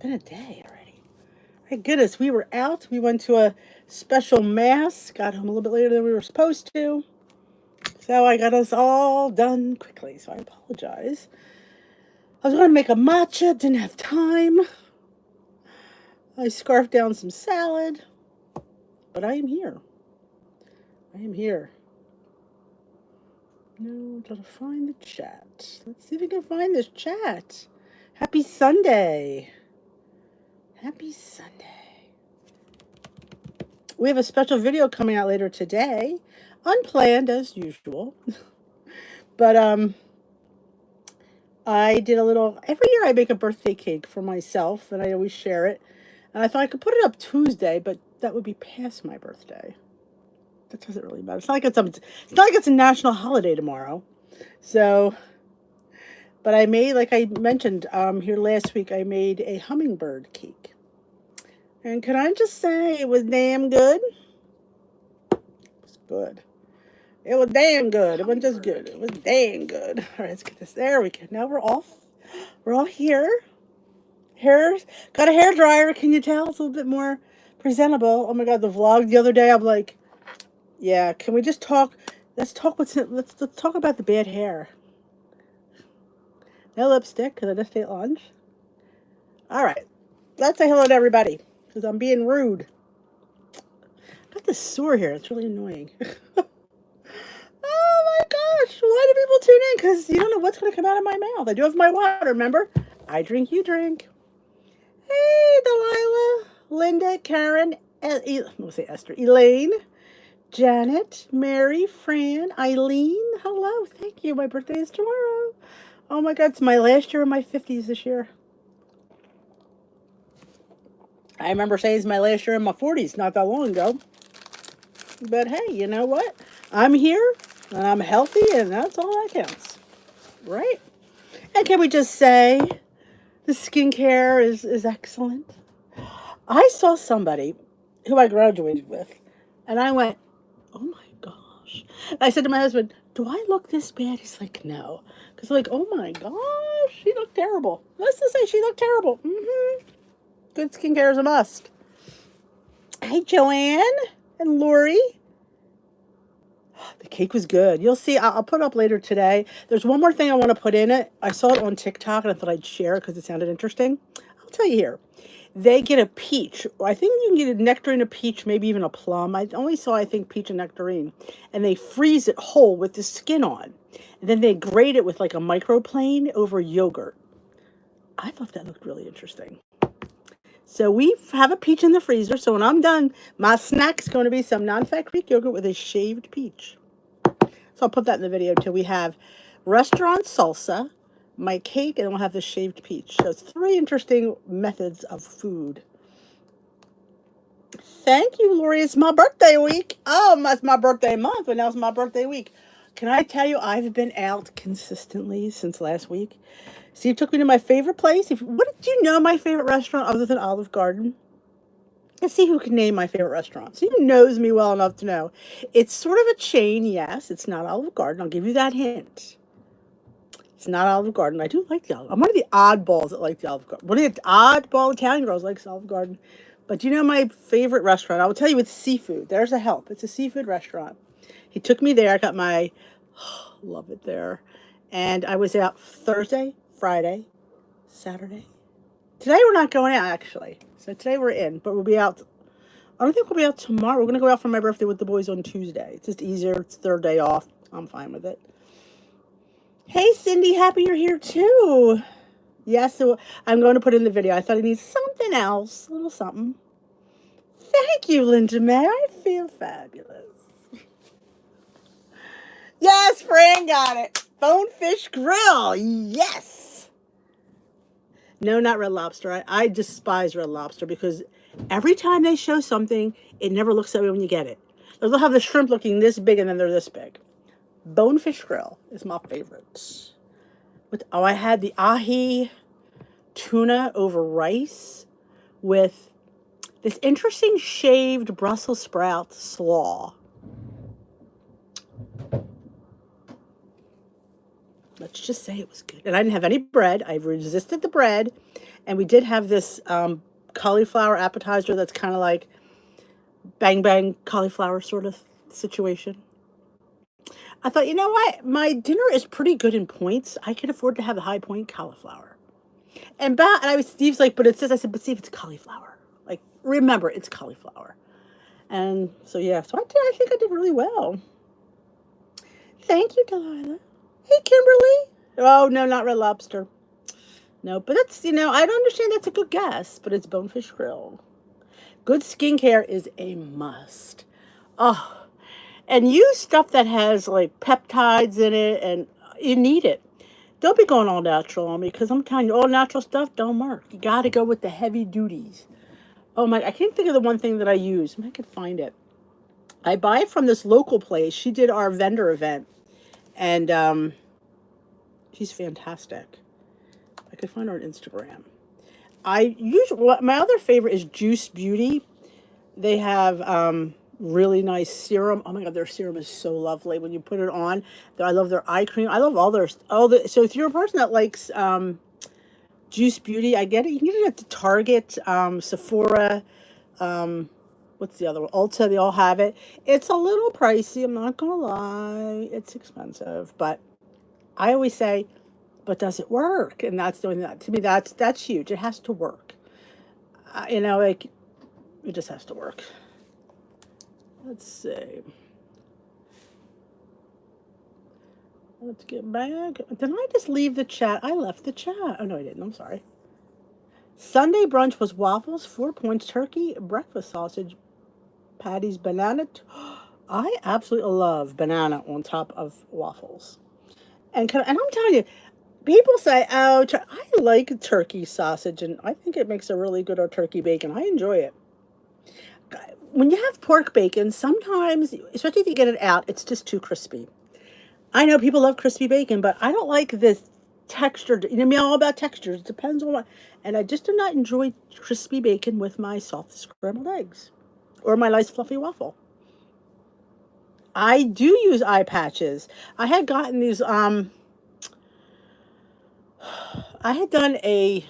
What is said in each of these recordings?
been a day already. My goodness, we were out. We went to a special mass. Got home a little bit later than we were supposed to. So I got us all done quickly. So I apologize. I was going to make a matcha. Didn't have time. I scarfed down some salad. But I am here. I am here. No, gotta find the chat. Let's see if we can find this chat. Happy Sunday. Happy Sunday. We have a special video coming out later today. Unplanned as usual. But I did a little every year I make a birthday cake for myself and I always share it. And I thought I could put it up Tuesday, but that would be past my birthday. That doesn't really matter. It's not like it's a national holiday tomorrow. So, but I made, like I mentioned here last week, I made a hummingbird cake. And can I just say it was damn good? It was good. It was damn good. It wasn't just good. It was damn good. All right, let's get this. There we go. Now we're off. We're all here. Got a hair dryer. Can you tell? It's a little bit more presentable. Oh my God, the vlog the other day. I'm like, yeah. Can we just talk? Let's talk. Let's talk about the bad hair. No lipstick because I just ate lunch. All right. Let's say hello to everybody because I'm being rude. I got this sore here. It's really annoying. Oh my gosh. Why do people tune in? Because you don't know what's going to come out of my mouth. I do have my water, remember? I drink, you drink. Hey, Delilah, Linda, Karen, we'll say Esther, Elaine, Janet, Mary, Fran, Eileen. Hello. Thank you. My birthday is tomorrow. Oh my God. It's my last year of my 50s this year. I remember saying it's my last year in my 40s not that long ago. But hey, you know what? I'm here and I'm healthy and that's all that counts. Right? And can we just say the skincare is excellent? I saw somebody who I graduated with and I went, oh my gosh. And I said to my husband, do I look this bad? He's like, no. Because like, oh my gosh, she looked terrible. Let's just say she looked terrible. Good skincare is a must. Hey, Joanne and Lori. The cake was good. You'll see. I'll put it up later today. There's one more thing I want to put in it. I saw it on TikTok and I thought I'd share it because it sounded interesting. I'll tell you here. They get a peach. I think you can get a nectarine, a peach, maybe even a plum. I only saw, I think, peach and nectarine. And they freeze it whole with the skin on. And then they grate it with like a microplane over yogurt. I thought that looked really interesting. So we have a peach in the freezer. So when I'm done, my snack's going to be some non-fat Greek yogurt with a shaved peach. So I'll put that in the video too. We have restaurant salsa, my cake, and then we'll have the shaved peach. So it's 3 interesting methods of food. Thank you, Lori. It's my birthday week. Oh, it's my birthday month, but now it's my birthday week. Can I tell you, I've been out consistently since last week. Steve took me to my favorite place. What did you know my favorite restaurant other than Olive Garden? Let's see who can name my favorite restaurant. Steve knows me well enough to know. It's sort of a chain, yes. It's not Olive Garden. I'll give you that hint. It's not Olive Garden. I do like the Olive Garden. I'm one of the oddballs that like the Olive Garden. One of the oddball Italian girls likes Olive Garden. But do you know my favorite restaurant? I will tell you it's seafood. There's a help. It's a seafood restaurant. He took me there. I got my, love it there. And I was out Thursday, Friday, Saturday. Today we're not going out, actually. So today we're in, but we'll be out. I don't think we'll be out tomorrow. We're going to go out for my birthday with the boys on Tuesday. It's just easier. It's their day off. I'm fine with it. Hey, Cindy, happy you're here too. Yes, so I'm going to put in the video. I thought I need something else, a little something. Thank you, Linda May. I feel fabulous. Yes, Fran got it. Bonefish Grill. Yes. No, not Red Lobster. I despise Red Lobster because every time they show something, it never looks that way when you get it. They'll have the shrimp looking this big and then they're this big. Bonefish Grill is my favorite. I had the ahi tuna over rice with this interesting shaved Brussels sprout slaw. Let's just say it was good. And I didn't have any bread. I resisted the bread. And we did have this cauliflower appetizer that's kind of like bang bang cauliflower sort of situation. I thought, you know what? My dinner is pretty good in points. I can afford to have a high point cauliflower. And I was Steve's like, but it says I said, but Steve, it's cauliflower. Like, remember, it's cauliflower. And so yeah, so I think I did really well. Thank you, Delilah. Hey, Kimberly. Oh no, not Red Lobster. No, but that's I don't understand. That's a good guess, but it's Bonefish Grill. Good skincare is a must. Oh, and use stuff that has like peptides in it, and you need it. Don't be going all natural on me because I'm telling you, all natural stuff don't work. You got to go with the heavy duties. Oh my, I can't think of the one thing that I use. I could find it. I buy it from this local place. She did our vendor event, and she's fantastic. I could find her on Instagram. I usually my other favorite is Juice Beauty. They have really nice serum. Oh my god, their serum is so lovely when you put it on. I love their eye cream. I love all the. So if you're a person that likes Juice Beauty, I get it. You can get it at the Target, Sephora. What's the other one? Ulta. They all have it. It's a little pricey. I'm not gonna lie. It's expensive, but I always say, but does it work? And that's doing that to me. That's huge. It has to work. Like it just has to work. Let's see. Let's get back. Did I just leave the chat? I left the chat. Oh no, I didn't. I'm sorry. Sunday brunch was waffles, 4 points, turkey, breakfast sausage, patties, banana. I absolutely love banana on top of waffles. And I'm telling you, people say, "Oh, I like turkey sausage," and I think it makes a really good or turkey bacon. I enjoy it. When you have pork bacon, sometimes, especially if you get it out, it's just too crispy. I know people love crispy bacon, but I don't like this texture. You know me, all about textures. It depends on what. And I just do not enjoy crispy bacon with my soft scrambled eggs or my nice fluffy waffle. I do use eye patches. I had gotten these. I had done a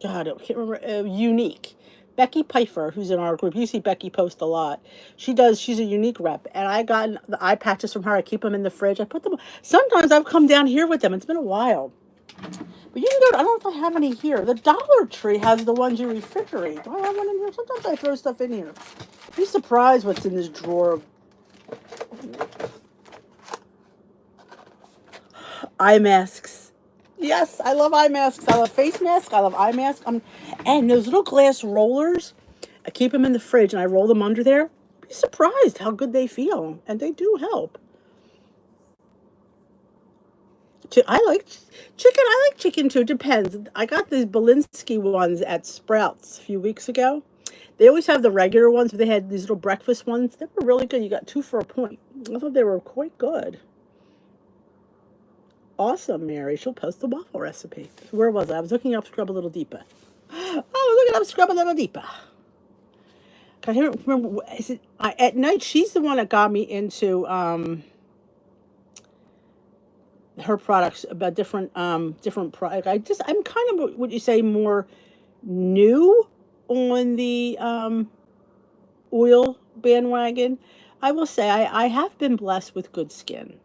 God, I can't remember. Unique. Becky Pfeiffer, who's in our group, you see Becky post a lot. She's a unique rep. And I got the eye patches from her. I keep them in the fridge. I put them, sometimes I've come down here with them. It's been a while. But you can go, I don't know if I have any here. The Dollar Tree has the ones you refrigerate. Do I have one in here? Sometimes I throw stuff in here. Be surprised what's in this drawer. Eye masks. Yes, I love eye masks. I love face masks. I love eye masks. And those little glass rollers, I keep them in the fridge and I roll them under there. Be surprised how good they feel. And they do help. I like chicken. I like chicken too. It depends. I got these Belinsky ones at Sprouts a few weeks ago. They always have the regular ones, but they had these little breakfast ones. They were really good. You got 2 for a point. I thought they were quite good. Awesome, Mary. She'll post the waffle recipe. Where was I? I was looking up Scrub a Little Deeper. I was looking up Scrub a Little Deeper. I don't remember. Is it at night? She's the one that got me into her products about different product. I'm kind of, would you say, more new on the oil bandwagon. I will say I have been blessed with good skin.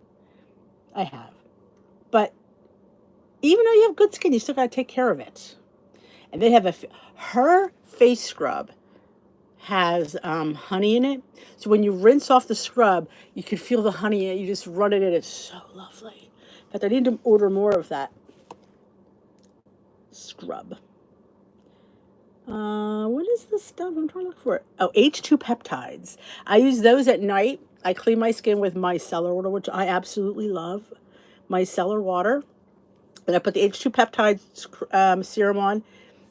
I have. But even though you have good skin, you still got to take care of it. And they have her face scrub has honey in it. So when you rinse off the scrub, you can feel the honey in it. You just run it in. It's so lovely. In fact, I need to order more of that scrub. What is this stuff? I'm trying to look for it. Oh, H2 peptides. I use those at night. I clean my skin with micellar water, which I absolutely love. Micellar water. And I put the H2 peptides serum on.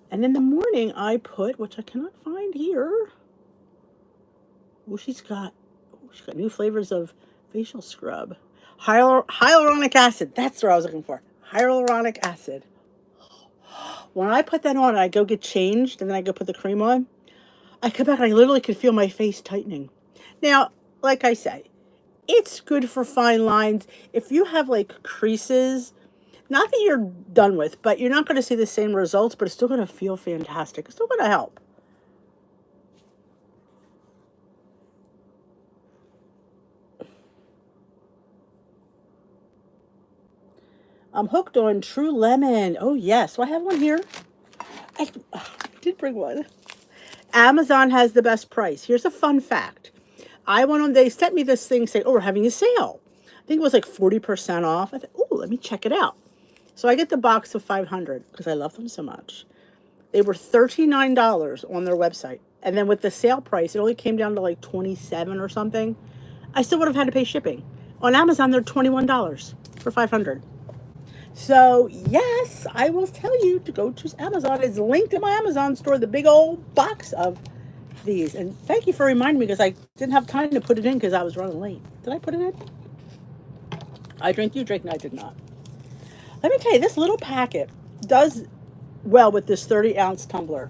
And in the morning, I put, which I cannot find here. Oh, she's got new flavors of facial scrub. Hyaluronic acid. That's what I was looking for. Hyaluronic acid. When I put that on, I go get changed, and then I go put the cream on. I come back, and I literally could feel my face tightening. Now, like I say, It's good for fine lines. If you have like creases, not that you're done with, but you're not going to see the same results, but it's still going to feel fantastic. It's still going to help. I'm hooked on True Lemon. Oh, yes. So I have one here. I did bring one. Amazon has the best price. Here's a fun fact. I went on, they sent me this thing saying, oh, we're having a sale. I think it was like 40% off. I thought, oh, let me check it out. So I get the box of 500 because I love them so much. They were $39 on their website. And then with the sale price, it only came down to like 27 or something. I still would have had to pay shipping. On Amazon, they're $21 for 500. So, yes, I will tell you to go to Amazon. It's linked in my Amazon store, the big old box of these. And thank you for reminding me because I didn't have time to put it in because I was running late. Did I put it in? I drink, you drink, and I did not. Let me tell you, this little packet does well with this 30-ounce tumbler.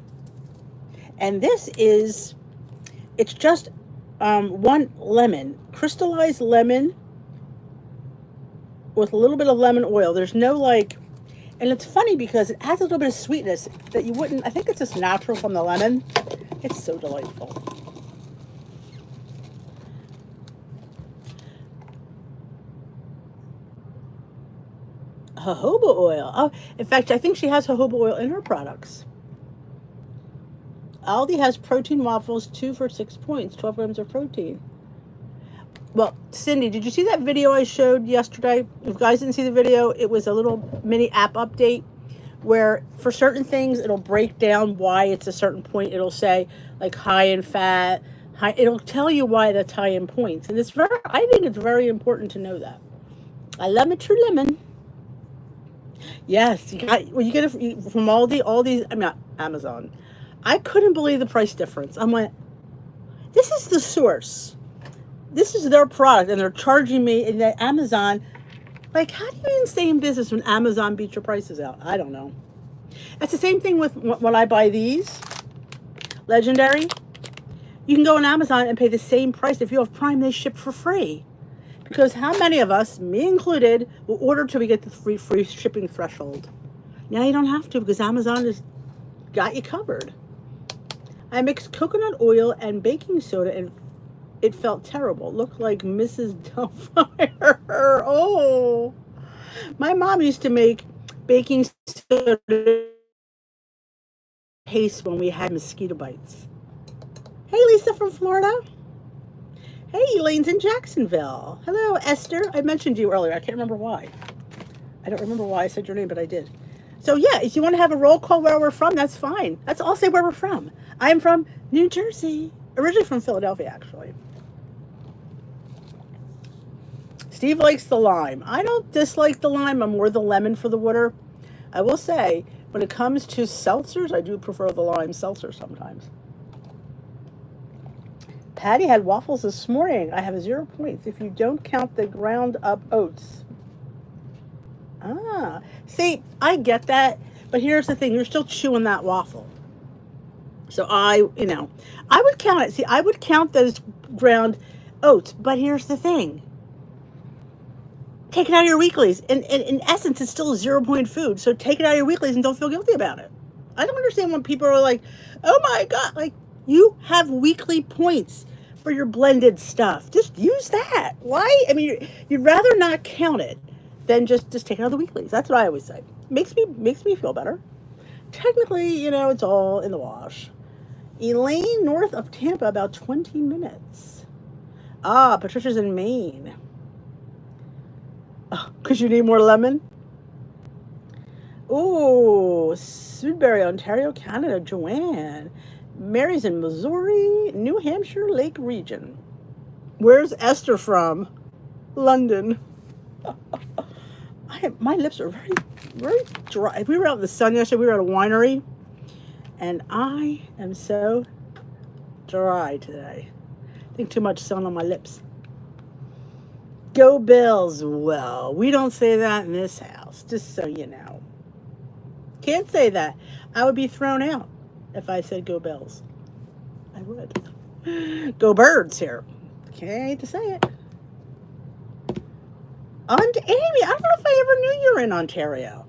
And this is, it's just one lemon, crystallized lemon with a little bit of lemon oil. There's no like, and it's funny because it has a little bit of sweetness that you wouldn't, I think it's just natural from the lemon. It's so delightful. Jojoba oil. Oh, in fact, I think she has jojoba oil in her products. Aldi has protein waffles, 2 for 6 points, 12 grams of protein. Well, Cindy, did you see that video I showed yesterday? If you guys didn't see the video, it was a little mini app update where for certain things, it'll break down why it's a certain point. It'll say like high in fat, high. It'll tell you why that's high in points. And I think it's very important to know that. I love my True Lemon. Yes, you get it from Aldi, I mean, Amazon. I couldn't believe the price difference. I'm like, this is the source. This is their product, and they're charging me in Amazon. Like, how do you even stay in business when Amazon beats your prices out? I don't know. That's the same thing with when I buy these, Legendary. You can go on Amazon and pay the same price. If you have Prime, they ship for free. Because how many of us, me included, will order till we get the free shipping threshold? Now you don't have to because Amazon has got you covered. I mixed coconut oil and baking soda and it felt terrible. Looked like Mrs. Doubtfire. Oh, my mom used to make baking soda paste when we had mosquito bites. Hey, Lisa from Florida. Hey, Elaine's in Jacksonville. Hello, Esther. I mentioned you earlier. I can't remember why. I don't remember why I said your name, but I did. So yeah, if you want to have a roll call where we're from, that's fine. I'll say where we're from. I'm from New Jersey. Originally from Philadelphia, actually. Steve likes the lime. I don't dislike the lime. I'm more the lemon for the water. I will say, when it comes to seltzers, I do prefer the lime seltzer sometimes. Patty had waffles this morning. I have 0 points if you don't count the ground up oats. Ah, see, I get that, but here's the thing. You're still chewing that waffle. So I would count it. See, I would count those ground oats, but here's the thing. Take it out of your weeklies. In essence, it's still a 0 point food. So take it out of your weeklies and don't feel guilty about it. I don't understand when people are like, oh my God, like you have weekly points for your blended stuff. Just use that. Why? I mean, you'd rather not count it than just take it out of the weeklies. That's what I always say. Makes me feel better. Technically, it's all in the wash. Elaine, north of Tampa, about 20 minutes. Ah, Patricia's in Maine. Oh, could you need more lemon? Oh, Sudbury, Ontario, Canada. Joanne. Mary's in Missouri, New Hampshire, Lake region. Where's Esther from? London. My lips are very, very dry. We were out in the sun yesterday. We were at a winery. And I am so dry today. I think too much sun on my lips. Go Bills. Well, we don't say that in this house, just so you know. Can't say that. I would be thrown out if I said go Bills. I would. Go Birds here. Can't hate to say it. Amy, I don't know if I ever knew you were in Ontario.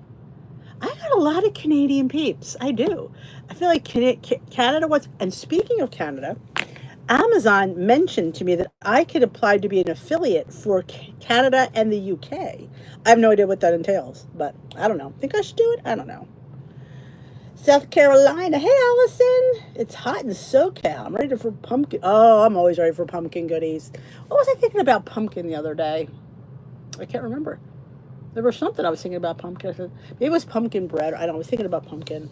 I got a lot of Canadian peeps. I do. I feel like Canada was. And speaking of Canada, Amazon mentioned to me that I could apply to be an affiliate for Canada and the UK. I have no idea what that entails, but I don't know. Think I should do it? I don't know. South Carolina. Hey, Allison. It's hot in SoCal. I'm ready for pumpkin. Oh, I'm always ready for pumpkin goodies. What was I thinking about pumpkin the other day? I can't remember. There was something I was thinking about pumpkin. Maybe it was pumpkin bread. I don't know. I was thinking about pumpkin.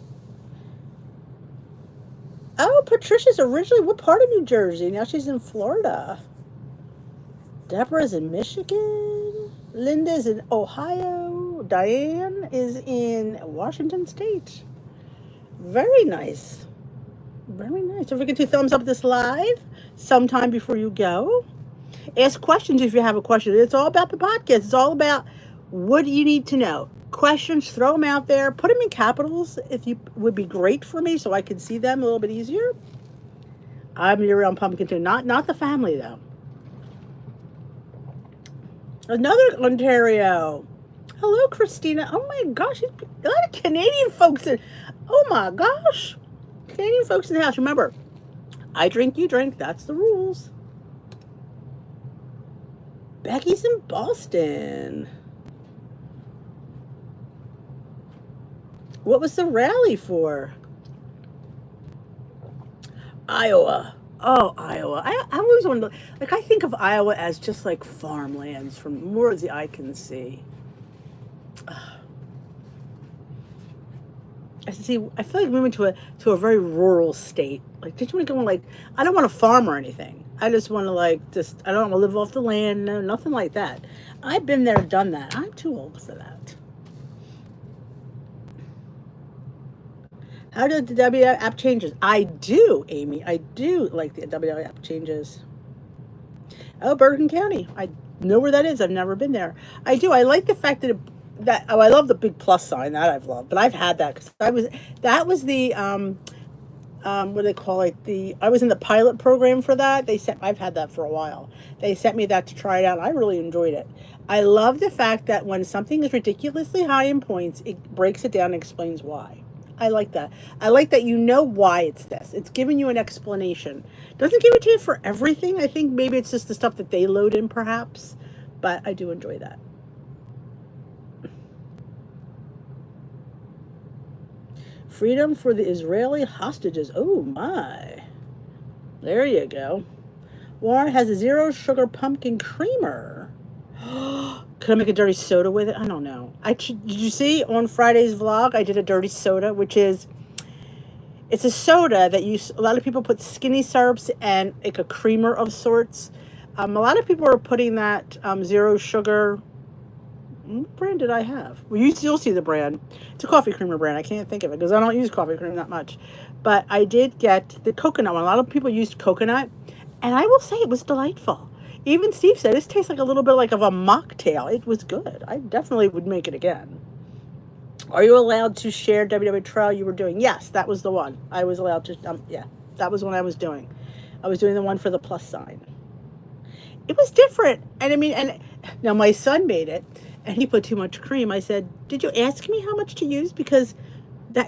Oh, Patricia's originally what part of New Jersey? Now she's in Florida. Deborah's in Michigan. Linda's in Ohio. Diane is in Washington State. Very nice. Very nice. Don't forget to thumbs up this live sometime before you go. Ask questions if you have a question. It's all about the podcast. It's all about what do you need to know. Questions, throw them out there. Put them in capitals if you would be great for me so I can see them a little bit easier. I'm around pumpkin too. Not the family though. Another Ontario. Hello, Christina. Oh my gosh, a lot of Canadian folks in. Oh my gosh, Canadian folks in the house. Remember, I drink, you drink. That's the rules. Becky's in Boston. What was the rally for? Iowa. Oh, Iowa. I always wonder, like, I think of Iowa as just like farmlands from more as the eye can see. I see. I feel like moving to a very rural state. Like, did you want to go on, like, I don't want to farm or anything. I just want to, like, I don't want to live off the land. No, nothing like that. I've been there, done that. I'm too old for that. How did the W app changes? I do, Amy. I do like the W app changes. Oh, Bergen County. I know where that is. I've never been there. I do. I like the fact that I love the big plus sign that I've loved, but I've had that because that was the what do they call it? I was in the pilot program for that. I've had that for a while. They sent me that to try it out. I really enjoyed it. I love the fact that when something is ridiculously high in points, it breaks it down and explains why. I like that. I like that you know why it's this. It's giving you an explanation. Doesn't give it to you for everything. I think maybe it's just the stuff that they load in, perhaps. But I do enjoy that. Freedom for the Israeli hostages. Oh my. There you go. Warren has a zero sugar pumpkin creamer. Could I make a dirty soda with it? I don't know. Did you see on Friday's vlog? I did a dirty soda, which is it's a soda that a lot of people put skinny syrups and like a creamer of sorts. A lot of people are putting that zero sugar. What brand did I have? Well, you'll see the brand. It's a coffee creamer brand. I can't think of it because I don't use coffee cream that much. But I did get the coconut one. A lot of people used coconut, and I will say it was delightful. Even Steve said this tastes like a little bit like of a mocktail. It was good. I definitely would make it again. Are you allowed to share WW trial you were doing? Yes, that was the one. I was allowed to, yeah, that was what I was doing. I was doing the one for the plus sign. It was different. And I mean, and now my son made it and he put too much cream. I said, did you ask me how much to use? Because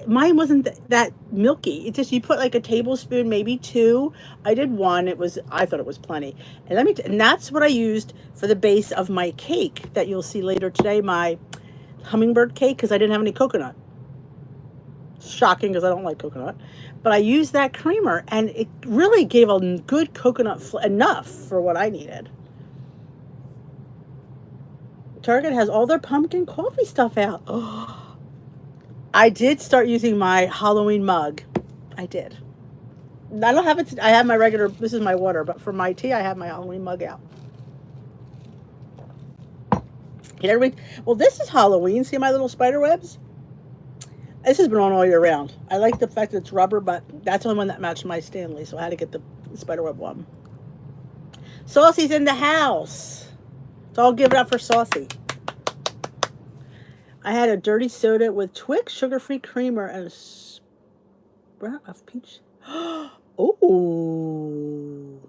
mine wasn't that milky. It just, you put like a tablespoon, maybe two. I did one. I thought it was plenty. And and that's what I used for the base of my cake that you'll see later today, my hummingbird cake, because I didn't have any coconut. Shocking because I don't like coconut. But I used that creamer and it really gave a good coconut enough for what I needed. Target has all their pumpkin coffee stuff out. Oh, I did start using my Halloween mug. I did. I don't have it. I have my regular, this is my water, but for my tea, I have my Halloween mug out. Well, this is Halloween. See my little spider webs? This has been on all year round. I like the fact that it's rubber, but that's the only one that matched my Stanley, so I had to get the spiderweb one. Saucy's in the house. So I'll give it up for Saucy. I had a dirty soda with Twix, sugar-free creamer, and a sprout of peach. Oh.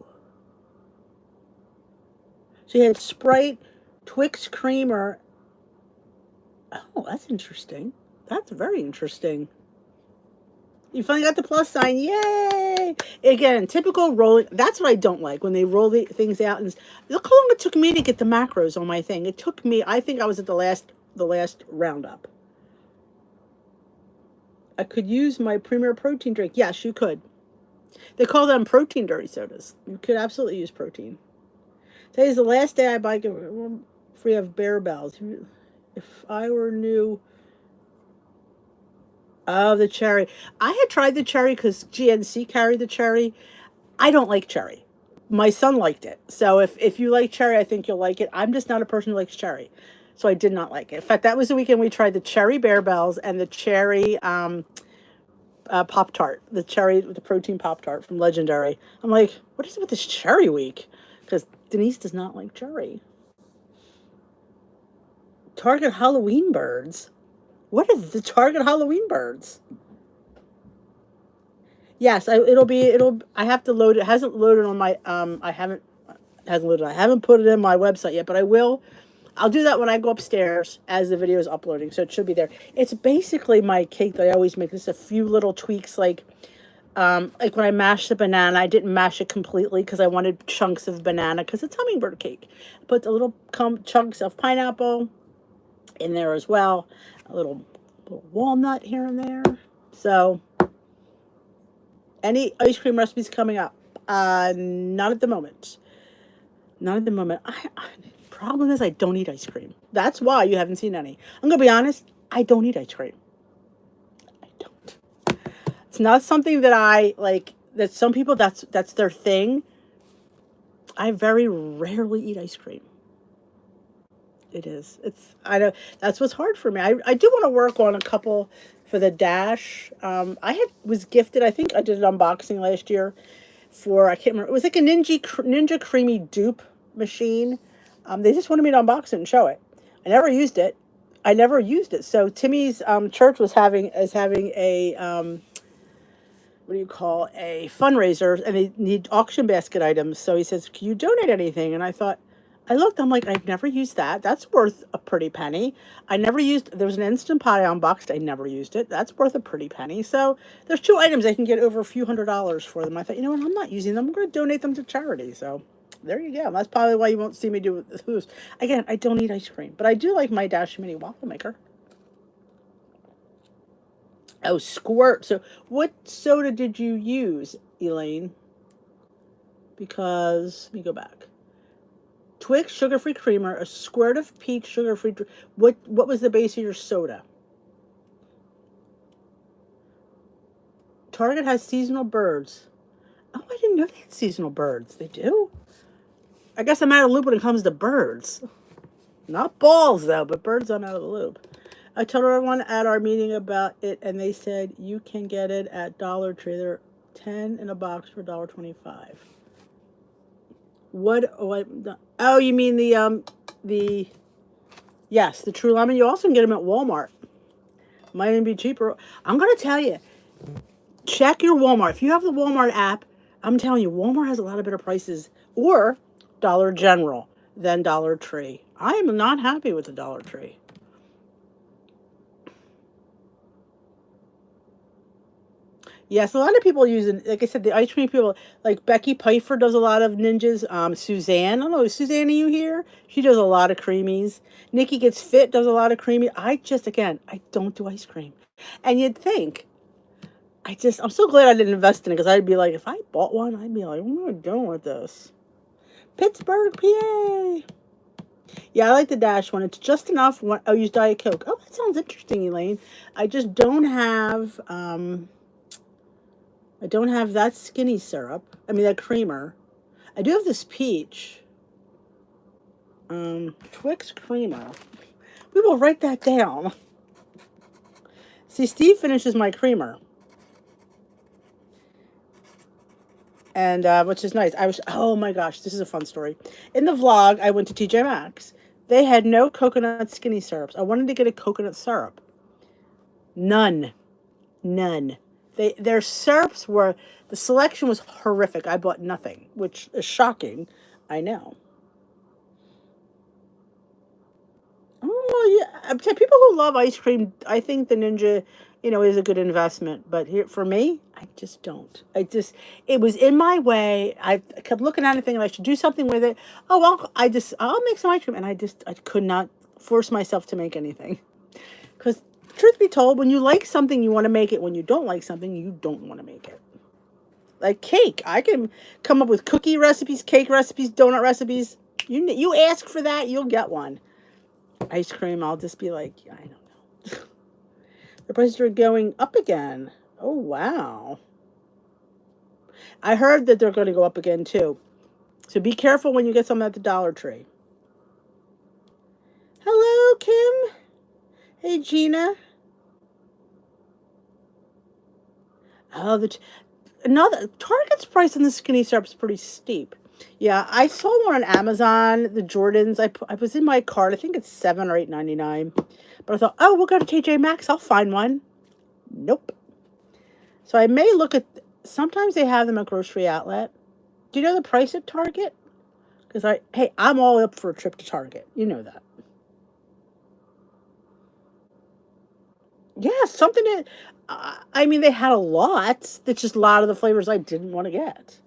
She had Sprite, Twix creamer. Oh, that's interesting. That's very interesting. You finally got the plus sign. Yay! Again, typical rolling. That's what I don't like when they roll the things out. And look how long it took me to get the macros on my thing. It took me. I think I was at the last roundup. I could use my Premier Protein drink. Yes, you could. They call them protein dirty sodas. You could absolutely use protein. Today's the last day I buy free of Bear Bells. If I were new. Oh, the cherry. I had tried the cherry because GNC carried the cherry. I don't like cherry. My son liked it. So if you like cherry, I think you'll like it. I'm just not a person who likes cherry. So I did not like it. In fact, that was the weekend we tried the cherry Bear Bells and the cherry Pop Tart, the protein Pop Tart from Legendary. I'm like, what is it with this cherry week? Because Denise does not like cherry. Target Halloween birds. What are the Target Halloween birds? Yes, I have to load it. It hasn't loaded on my I haven't hasn't loaded. I haven't put it in my website yet, but I will. I'll do that when I go upstairs as the video is uploading, so it should be there. It's basically my cake that I always make. Just a few little tweaks, like when I mashed the banana, I didn't mash it completely because I wanted chunks of banana because it's hummingbird cake. Put the little chunks of pineapple in there as well, a little walnut here and there. So, any ice cream recipes coming up? Not at the moment. Not at the moment. Problem is I don't eat ice cream. That's why you haven't seen any. I'm gonna be honest. I don't eat ice cream. I don't. It's not something that I like. That some people that's their thing. I very rarely eat ice cream. It is. I know that's what's hard for me. I do want to work on a couple for the Dash. Was gifted. I think I did an unboxing last year for I can't remember. It was like a Ninja Creamy dupe machine. They just wanted me to unbox it and show it. I never used it. So Timmy's church is having a what do you call a fundraiser, and they need auction basket items. So he says, "Can you donate anything?" And I looked. I'm like, I've never used that. That's worth a pretty penny. I never used. There was an Instant Pot I unboxed. I never used it. That's worth a pretty penny. So there's two items I can get over a few $100s for them. I thought, you know what? I'm not using them. I'm going to donate them to charity. So there you go. That's probably why you won't see me do who's. Again, I don't eat ice cream, but I do like my Dash Mini waffle maker. Oh, squirt. So what soda did you use, Elaine? Because let me go back. Twix sugar-free creamer, a squirt of peach sugar-free. What was the base of your soda? Target has seasonal birds. Oh, I didn't know they had seasonal birds. They do? I guess I'm out of the loop when it comes to birds. Not balls, though, but birds I'm out of the loop. I told everyone at our meeting about it, and they said you can get it at Dollar Tree. They're 10 in a box for $1.25. What? Oh, you mean the yes, the True Lemon. You also can get them at Walmart. Might even be cheaper. I'm gonna tell you, check your Walmart. If you have the Walmart app, I'm telling you, Walmart has a lot of better prices, or Dollar General than Dollar Tree. I am not happy with the Dollar Tree. Yes, a lot of people use it. Like I said, the ice cream people, like Becky Pfeiffer does a lot of ninjas. Suzanne, I don't know, is Suzanne, are you here? She does a lot of creamies. Nikki Gets Fit does a lot of creamy. Again, I don't do ice cream. And you'd think, I'm so glad I didn't invest in it because I'd be like, if I bought one, I'd be like, what am I doing with this? Pittsburgh, PA. Yeah, I like the Dash one. It's just enough. I'll use Diet Coke. Oh, that sounds interesting, Elaine. I just don't have, I don't have that skinny syrup. I mean, that creamer. I do have this peach. Twix creamer. We will write that down. See, Steve finishes my creamer. And, which is nice. Oh my gosh, this is a fun story. In the vlog, I went to TJ Maxx. They had no coconut skinny syrups. I wanted to get a coconut syrup. None. Their syrups the selection was horrific. I bought nothing, which is shocking. I know. Well, yeah, to people who love ice cream, I think the Ninja, is a good investment. But here for me, I just don't. It was in my way. I kept looking at it thinking I should do something with it. Oh well, I'll make some ice cream, and I could not force myself to make anything. Because truth be told, when you like something, you want to make it. When you don't like something, you don't want to make it. Like cake, I can come up with cookie recipes, cake recipes, donut recipes. You ask for that, you'll get one. Ice cream, I'll just be like, I don't know. The prices are going up again. Oh wow! I heard that they're going to go up again too. So be careful when you get some at the Dollar Tree. Hello, Kim. Hey, Gina. Oh, another Target's price on the skinny syrup is pretty steep. Yeah, I saw one on Amazon. The Jordans. I was in my cart. I think it's $7 or $8.99. But I thought, oh, we'll go to TJ Maxx. I'll find one. Nope. So I may look at. Sometimes they have them at Grocery Outlet. Do you know the price at Target? Because I'm all up for a trip to Target. You know that. Yeah, something that. I mean, they had a lot. It's just a lot of the flavors I didn't want to get.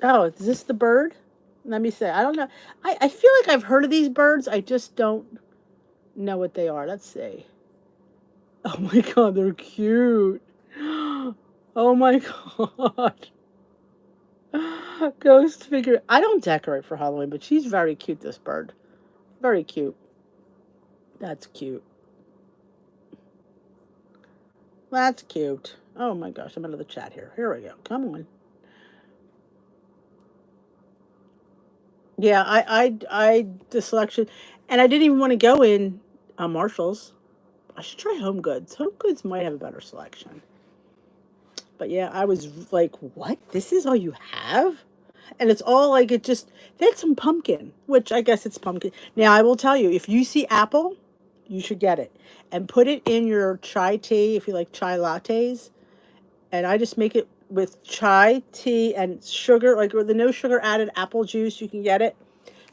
Oh, is this the bird? Let me say. I don't know. I feel like I've heard of these birds. I just don't know what they are. Let's see. Oh my god, they're cute. Oh my god. Ghost figure. I don't decorate for Halloween, but she's very cute, this bird. Very cute. That's cute. That's cute. Oh my gosh, I'm out of the chat here. Here we go. Come on. Yeah, the selection, and I didn't even want to go in Marshalls. I should try Home Goods. Home Goods might have a better selection. But yeah, I was like, what? This is all you have? And it's all like they had some pumpkin, which I guess it's pumpkin. Now I will tell you, if you see apple, you should get it. And put it in your chai tea if you like chai lattes. And I just make it with chai tea and sugar, like with the no sugar added apple juice, you can get it.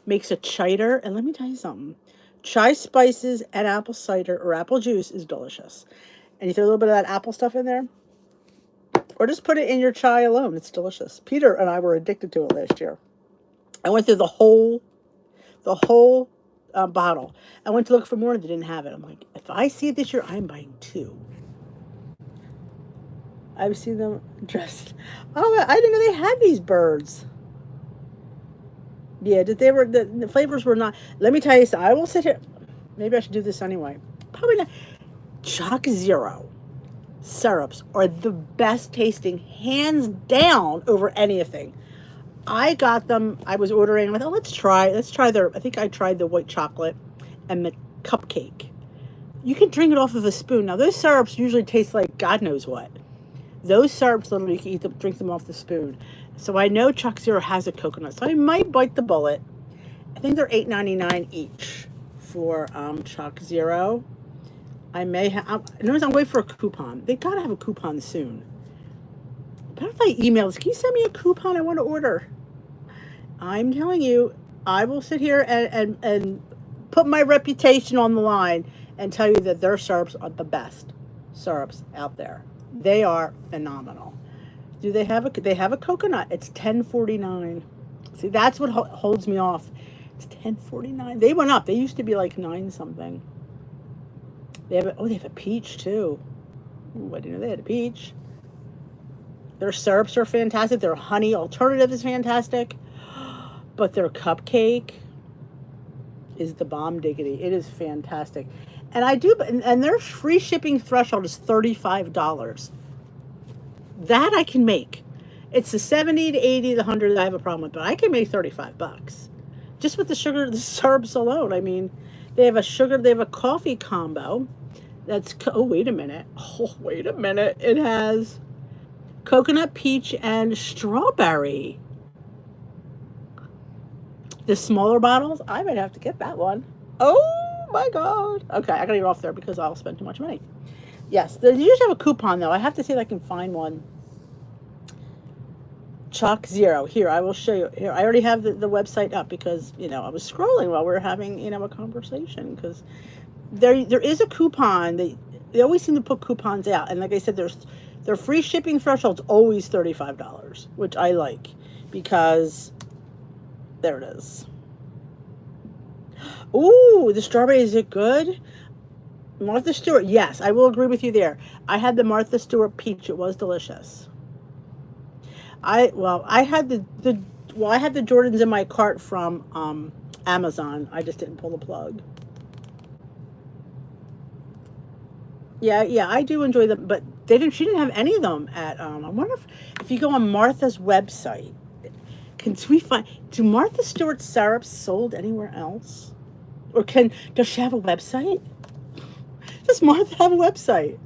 Makes a cider. And let me tell you something. Chai spices and apple cider or apple juice is delicious. And you throw a little bit of that apple stuff in there. Or just put it in your chai alone. It's delicious. Peter and I were addicted to it last year. I went through the whole bottle. I went to look for more and they didn't have it. I'm like, if I see it this year, I'm buying two. I've seen them dressed. Oh, I didn't know they had these birds. Yeah, the flavors were not. Let me tell you something. I will sit here. Maybe I should do this anyway. Probably not. Choc Zero syrups are the best tasting, hands down, over anything. I got them. I was ordering. I thought, let's try their. I think I tried the white chocolate and the cupcake. You can drink it off of a spoon. Now those syrups usually taste like God knows what. Those syrups, literally, you can drink them off the spoon. So I know Choc Zero has a coconut, so I might bite the bullet. I think they're $8.99 each for Choc Zero. I may have. Notice I'm waiting for a coupon. They gotta have a coupon soon. But if I email this, can you send me a coupon? I want to order. I'm telling you, I will sit here and put my reputation on the line and tell you that their syrups are the best syrups out there. They are phenomenal. Do they have a coconut? It's $10.49. See, that's what holds me off. It's $10.49. They went up. They used to be like 9 something. They have a peach too. Ooh, I didn't know they had a peach. Their syrups are fantastic. Their honey alternative is fantastic. But their cupcake is the bomb diggity. It is fantastic. And their free shipping threshold is $35. That I can make. It's the 70 to 80, the 100 that I have a problem with, but I can make $35. Just with the sugar, the syrups alone. I mean, they have a coffee combo. Wait a minute. Oh, wait a minute. It has coconut, peach, and strawberry. The smaller bottles, I might have to get that one. Oh my god. Okay, I gotta get off there because I'll spend too much money. Yes, they usually have a coupon though. I have to see if I can find one. Chalk Zero. Here, I will show you. Here, I already have the website up because, I was scrolling while we were having, a conversation because there is a coupon. They always seem to put coupons out. And like I said, their free shipping threshold's always $35, which I like because there it is. Ooh, the strawberry, is it good? Martha Stewart, yes, I will agree with you there. I had the Martha Stewart peach. It was delicious. I had I had the Jordans in my cart from Amazon. I just didn't pull the plug. Yeah, yeah, I do enjoy them, but they didn't. She didn't have any of them at. I wonder if you go on Martha's website, can we find do Martha Stewart syrups sold anywhere else, or does she have a website? Does Martha have a website?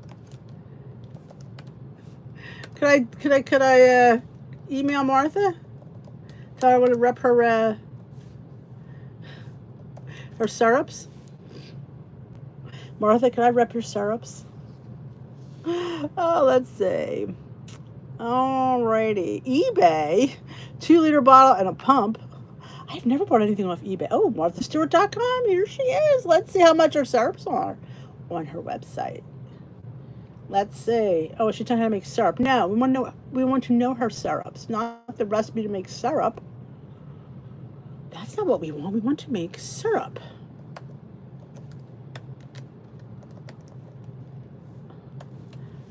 Could I email Martha? Tell her I want to rep her syrups. Martha, can I rep your syrups? Oh, let's see. Alrighty. eBay, 2-liter bottle and a pump. I've never bought anything off eBay. Oh, MarthaStewart.com. Here she is. Let's see how much her syrups are on her website. Let's see. Oh, she's telling how to make syrup. No, we want to know her syrups, not the recipe to make syrup. That's not what we want. We want to make syrup.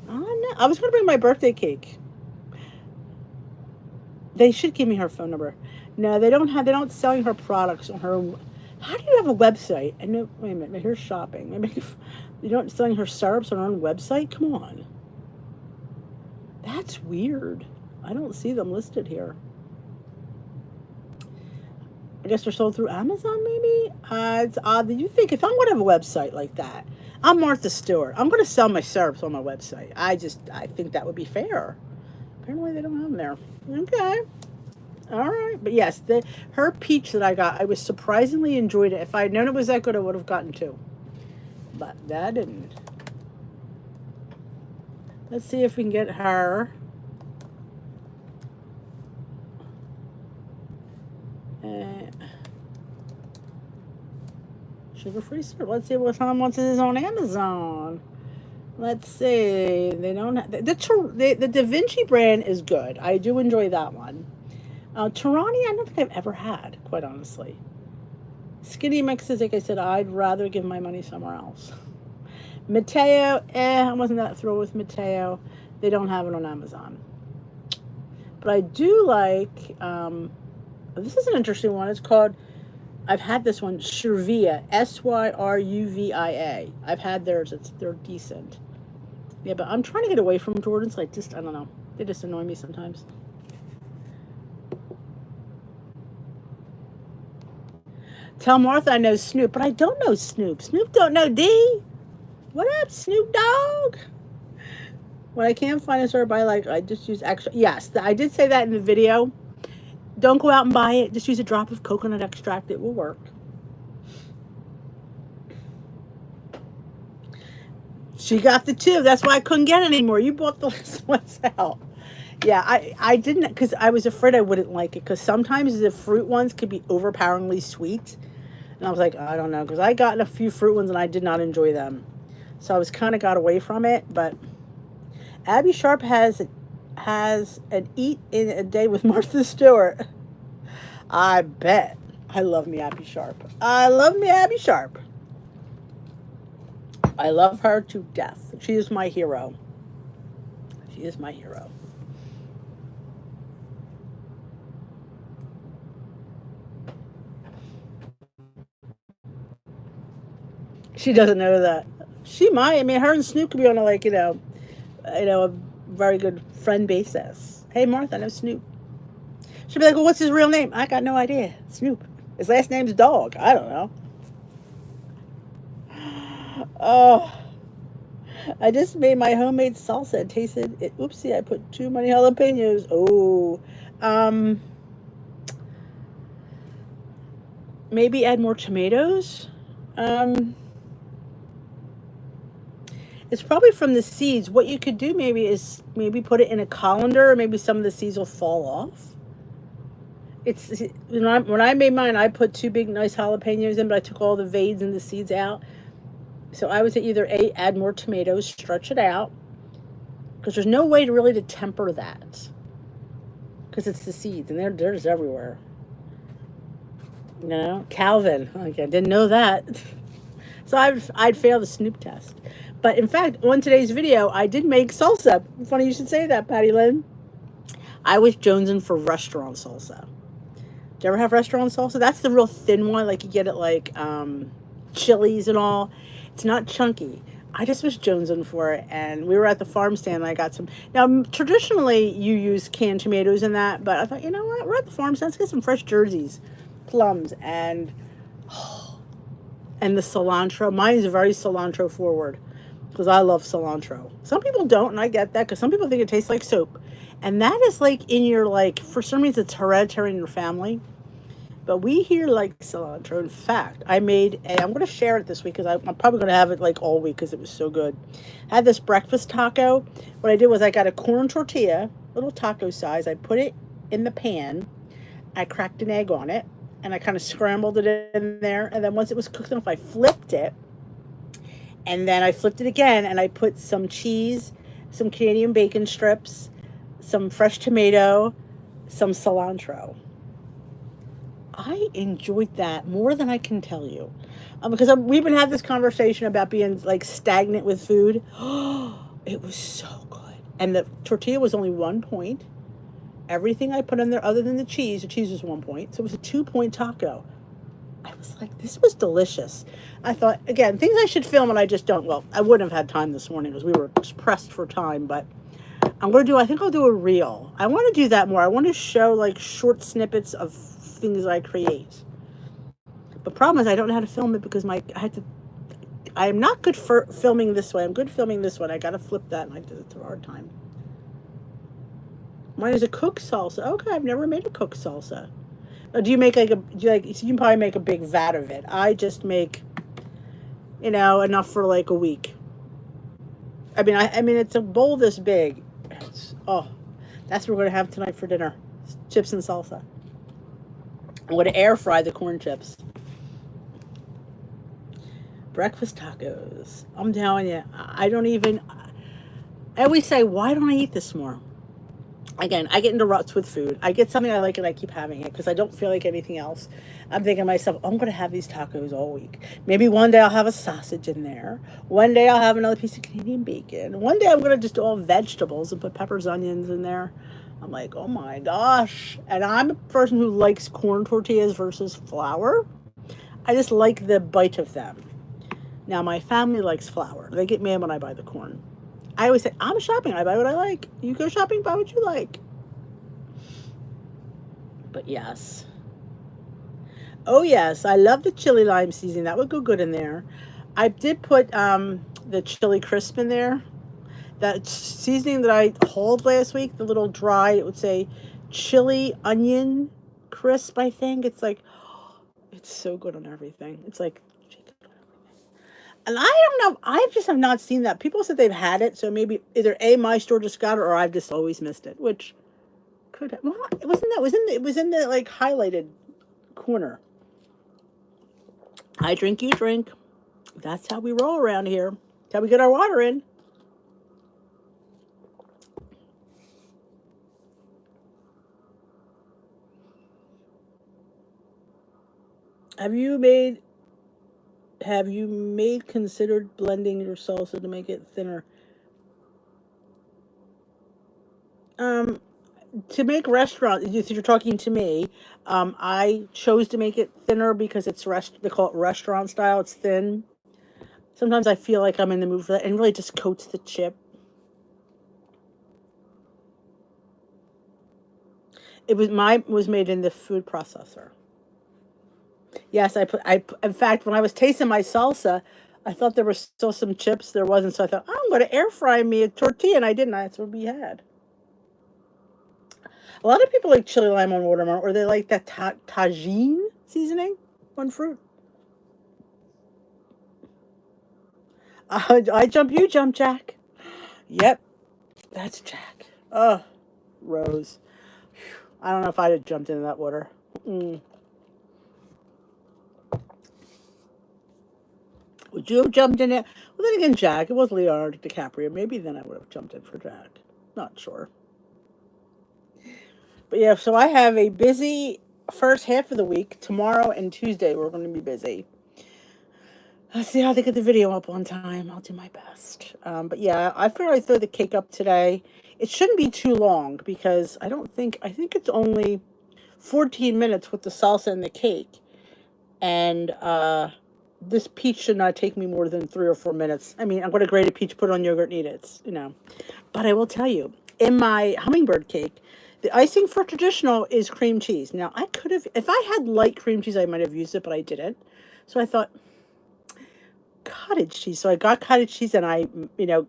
Oh no. I was gonna bring my birthday cake. They should give me her phone number. No, they don't selling her products on her own. How do you have a website? And no, wait a minute, here's shopping. Maybe you don't selling her syrups on her own website? Come on. That's weird. I don't see them listed here. I guess they're sold through Amazon, maybe? It's odd that you think if I'm going to have a website like that, I'm Martha Stewart. I'm going to sell my syrups on my website. I think that would be fair. Apparently they don't have them there. Okay. All right. But yes, her peach that I got, I was surprisingly enjoyed it. If I had known it was that good, I would have gotten two. But that didn't. Let's see if we can get her. Sugar-free syrup. Let's see what time once it is on Amazon. Let's see. They don't have, the Da Vinci brand is good. I do enjoy that one. Tarani, I don't think I've ever had, quite honestly. Skinny mixes, like I said, I'd rather give my money somewhere else. Mateo, I wasn't that thrilled with Mateo. They don't have it on Amazon. But I do like, this is an interesting one. It's called, I've had this one, Syruvia, Syruvia. I've had theirs. They're decent. Yeah, but I'm trying to get away from Jordans. Like, I don't know. They just annoy me sometimes. Tell Martha I know Snoop, but I don't know Snoop. Snoop don't know D. What up, Snoop Dogg? When I can't find a syrup I like, I just use extra. Yes, I did say that in the video. Don't go out and buy it. Just use a drop of coconut extract. It will work. She got the two. That's why I couldn't get any more. You bought the last ones out. Yeah, I didn't, because I was afraid I wouldn't like it, because sometimes the fruit ones could be overpoweringly sweet. And I was like, I don't know, because I got a few fruit ones and I did not enjoy them. So I was kind of got away from it. But Abby Sharp has an eat in a day with Martha Stewart. I bet. I love me Abby Sharp. I love me Abby Sharp. I love her to death. She is my hero. She is my hero. She doesn't know that. She might. I mean, her and Snoop could be on a very good friend basis. Hey, Martha, I know Snoop. She'd be like, well, what's his real name? I got no idea. Snoop. His last name's Dog. I don't know. Oh, I just made my homemade salsa and tasted it. Oopsie, I put too many jalapenos. Oh, maybe add more tomatoes. It's probably from the seeds. What you could do maybe is maybe put it in a colander, or maybe some of the seeds will fall off. It's when I made mine, I put two big nice jalapenos in, but I took all the veins and the seeds out. So I would say either add more tomatoes, stretch it out, because there's no way to really to temper that, because it's the seeds and they're just everywhere. You know, Calvin. Like, I didn't know that. So I'd fail the Snoop test. But in fact, on today's video, I did make salsa. Funny you should say that, Patty Lynn. I was jonesing for restaurant salsa. Do you ever have restaurant salsa? That's the real thin one, like you get it like Chili's and all. It's not chunky. I just was jonesing for it, and we were at the farm stand. And I got some. Now, traditionally, you use canned tomatoes in that, but I thought, you know what? We're at the farm stand. Let's get some fresh jerseys, plums, and the cilantro. Mine is very cilantro forward because I love cilantro. Some people don't, and I get that because some people think it tastes like soap, and that is like in your like for some reason it's hereditary in your family. But we here like cilantro. In fact, I'm going to share it this week because I'm probably going to have it like all week because it was so good. I had this breakfast taco. What I did was I got a corn tortilla, little taco size. I put it in the pan. I cracked an egg on it and I kind of scrambled it in there. And then once it was cooked enough, I flipped it. And then I flipped it again and I put some cheese, some Canadian bacon strips, some fresh tomato, some cilantro. I enjoyed that more than I can tell you, because we've been having this conversation about being like stagnant with food. It was so good, and the tortilla was only 1 point. Everything I put in there, other than the cheese was 1 point, so it was a 2 point taco. I was like, this was delicious. I thought again things I should film, and I just don't. Well, I wouldn't have had time this morning because we were pressed for time, but. I think I'll do a reel. I want to do that more. I want to show like short snippets of things I create. The problem is I don't know how to film it because I am not good for filming this way. I'm good filming this one. I got to flip that, and it's a hard time. Mine is a cooked salsa. Okay, I've never made a cooked salsa. Do you make like you can probably make a big vat of it. I just make, enough for like a week. I mean, it's a bowl this big. That's what we're gonna have tonight for dinner: chips and salsa. I'm going to air fry the corn chips. Breakfast tacos. I'm telling you, I always say, why don't I eat this more? Again, I get into ruts with food. I get something I like and I keep having it because I don't feel like anything else. I'm thinking to myself, I'm going to have these tacos all week. Maybe one day I'll have a sausage in there. One day I'll have another piece of Canadian bacon. One day I'm going to just do all vegetables and put peppers, onions in there. I'm like, oh my gosh. And I'm a person who likes corn tortillas versus flour. I just like the bite of them. Now, my family likes flour. They get mad when I buy the corn. I always say, I'm shopping. I buy what I like. You go shopping, buy what you like. But yes. Oh, yes. I love the chili lime seasoning. That would go good in there. I did put the chili crisp in there. That seasoning that I hauled last week, the little dry, it would say chili onion crisp, I think. It's like, it's so good on everything. It's like, and I don't know, I just have not seen that. People said they've had it, so maybe either my store just got it or I've just always missed it, which could have, well, it was in the like highlighted corner. I drink, you drink. That's how we roll around here. That's how we get our water in. Have you made considered blending your salsa to make it thinner? To make restaurant, if you're talking to me, I chose to make it thinner because they call it restaurant style. It's thin. Sometimes I feel like I'm in the mood for that, and really just coats the chip. Mine was made in the food processor. Yes, in fact, when I was tasting my salsa, I thought there was still some chips. There wasn't, so I thought, I'm going to air fry me a tortilla, and I didn't. That's what we had. A lot of people like chili lime on watermelon, or they like that tagine seasoning on fruit. I jump, you jump, Jack. Yep, that's Jack. Oh, Rose. I don't know if I'd have jumped into that water. Mm. Would you have jumped in it? Well, then again, Jack, it was Leonardo DiCaprio. Maybe then I would have jumped in for Jack. Not sure. But yeah, so I have a busy first half of the week. Tomorrow and Tuesday, we're going to be busy. Let's see how they get the video up on time. I'll do my best. But yeah, I figured I'd throw the cake up today. It shouldn't be too long because I think it's only 14 minutes with the salsa and the cake. And this peach should not take me more than 3 or 4 minutes. I mean, I'm going to grate a peach, put it on yogurt, and eat it. You know. But I will tell you, in my hummingbird cake, the icing for traditional is cream cheese. Now, I could have, if I had light cream cheese, I might have used it, but I didn't. So I thought, cottage cheese. So I got cottage cheese and I,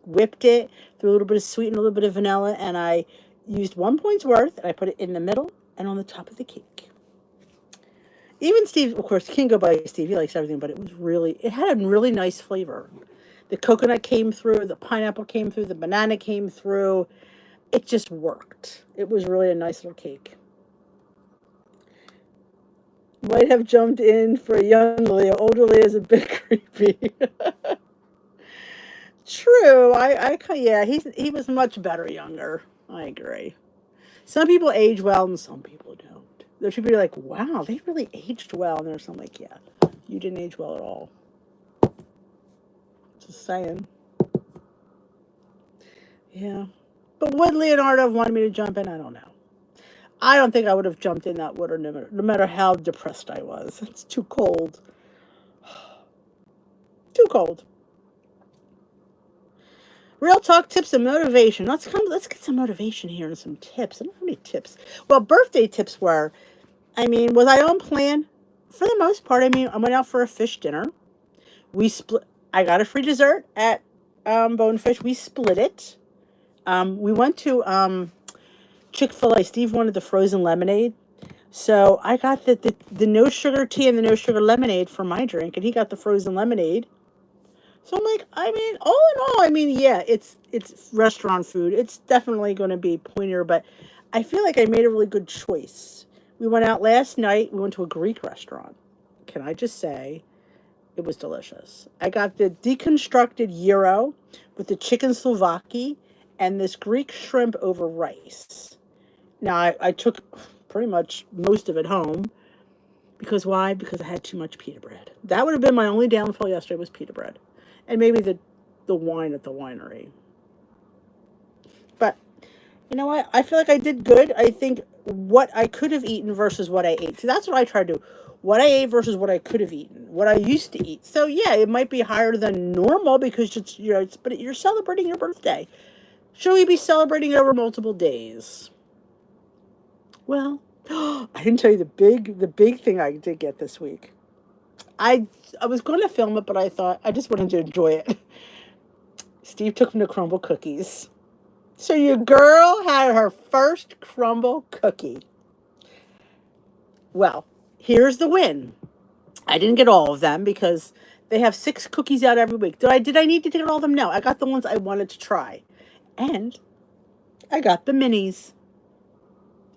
whipped it, threw a little bit of sweet and a little bit of vanilla, and I used 1 point's worth, and I put it in the middle and on the top of the cake. Even Steve, of course, can't go by Steve. He likes everything, but it had a really nice flavor. The coconut came through, the pineapple came through, the banana came through. It just worked. It was really a nice little cake. Might have jumped in for a young Leah. Older Leah is a bit creepy. True. Yeah, he was much better younger. I agree. Some people age well and some people don't. There's people who are like, wow, they really aged well. And there's some like, yeah, you didn't age well at all. Just saying. Yeah. But would Leonardo have wanted me to jump in? I don't know. I don't think I would have jumped in that water no matter how depressed I was. It's too cold. Too cold. Real talk tips and motivation. Let's get some motivation here and some tips. I don't have any tips. Well, birthday tips were, was I on plan? For the most part, I went out for a fish dinner. We split. I got a free dessert at Bonefish. We split it. We went to Chick-fil-A. Steve wanted the frozen lemonade. So I got the no sugar tea and the no sugar lemonade for my drink, and he got the frozen lemonade. So I'm like, all in all, yeah, it's restaurant food. It's definitely going to be pointier, but I feel like I made a really good choice. We went out last night. We went to a Greek restaurant. Can I just say, it was delicious. I got the deconstructed gyro with the chicken Slovaki and this Greek shrimp over rice. Now, I took pretty much most of it home. Because why? Because I had too much pita bread. That would have been my only downfall yesterday was pita bread. And maybe the wine at the winery. But you know what? I feel like I did good. I think what I could have eaten versus what I ate. So that's what I try to do. What I ate versus what I could have eaten. What I used to eat. So yeah, it might be higher than normal because but you're celebrating your birthday. Should we be celebrating it over multiple days? Well, I didn't tell you the big thing I did get this week. I was going to film it, but I thought I just wanted to enjoy it. Steve took me to crumble cookies. So your girl had her first crumble cookie. Well, here's the win. I didn't get all of them because they have 6 cookies out every week. Did I need to get all of them? No. I got the ones I wanted to try. And I got the minis.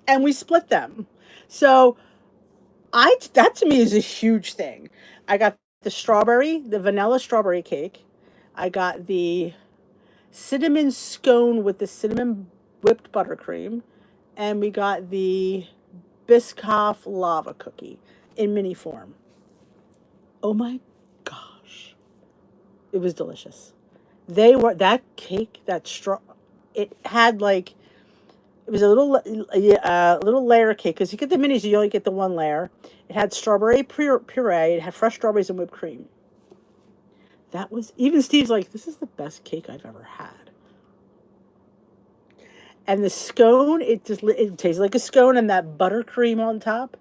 And we split them. So that to me is a huge thing. I got the vanilla strawberry cake. I got the cinnamon scone with the cinnamon whipped buttercream. And we got the Biscoff lava cookie in mini form. Oh my gosh. It was delicious. That cake, it had like, it was a little layer cake because you get the minis, you only get the one layer. It had strawberry puree. It had fresh strawberries and whipped cream. That was even Steve's like, this is the best cake I've ever had. And the scone, it tastes like a scone, and that buttercream on top,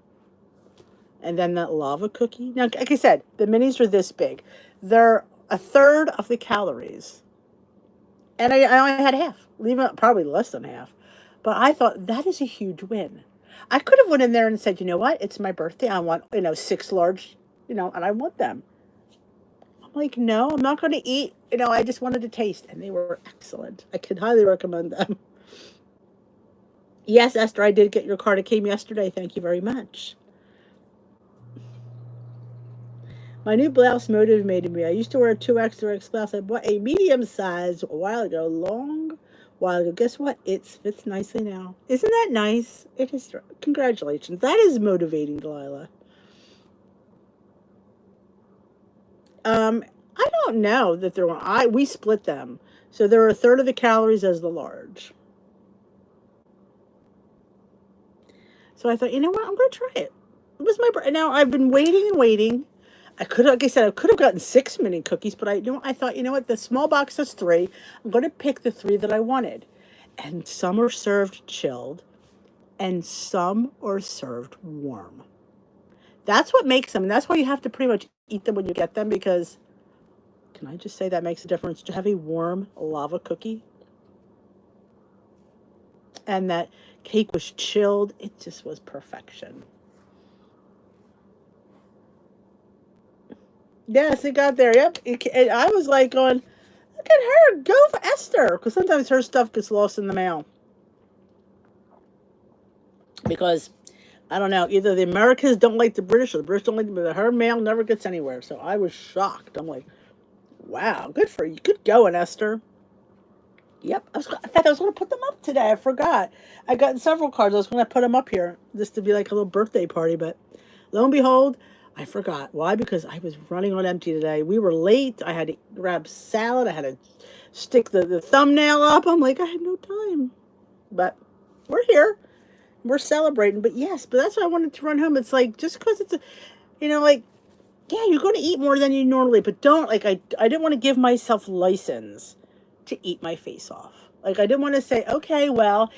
and then that lava cookie. Now, like I said, the minis are this big. They're a third of the calories, and I only had half, probably less than half. But I thought that is a huge win. I could have went in there and said, you know what? It's my birthday. I want, 6 large, and I want them. I'm like, no, I'm not going to eat I just wanted to taste, and they were excellent. I could highly recommend them. Yes, Esther, I did get your card. It came yesterday. Thank you very much. My new blouse motivated me. I used to wear a 2X blouse. I bought a medium size a while ago, long while ago. Guess what? It fits nicely now. Isn't that nice? It is. Congratulations. That is motivating, Delilah. Um, I don't know that they're. We split them, so they're a third of the calories as the large. So I thought, you know what? I'm going to try it. It was my. Now I've been waiting and waiting. I could, like I said, I could have gotten 6 mini cookies, but I thought, you know what? The small box has three. I'm going to pick the three that I wanted, and some are served chilled, and some are served warm. That's what makes them, and that's why you have to pretty much eat them when you get them because, can I just say that makes a difference to have a warm lava cookie? And that cake was chilled. It just was perfection. Yes, it got there. Yep. I was like going, look at her. Go for Esther. Because sometimes her stuff gets lost in the mail. Because, I don't know, either the Americans don't like the British or the British don't like the her mail never gets anywhere. So I was shocked. I'm like, wow, good for you. Good going, Esther. Yep. In fact, I was going to put them up today. I forgot. I got several cards. I was going to put them up here just to be like a little birthday party. But lo and behold, I forgot. Why? Because I was running on empty today. We were late. I had to grab salad. I had to stick the thumbnail up. I'm like, I had no time. But we're here. We're celebrating. But yes, but that's why I wanted to run home. It's like, just because it's, like, yeah, you're going to eat more than you normally. But don't, like, I didn't want to give myself license to eat my face off. Like, I didn't want to say, okay, well,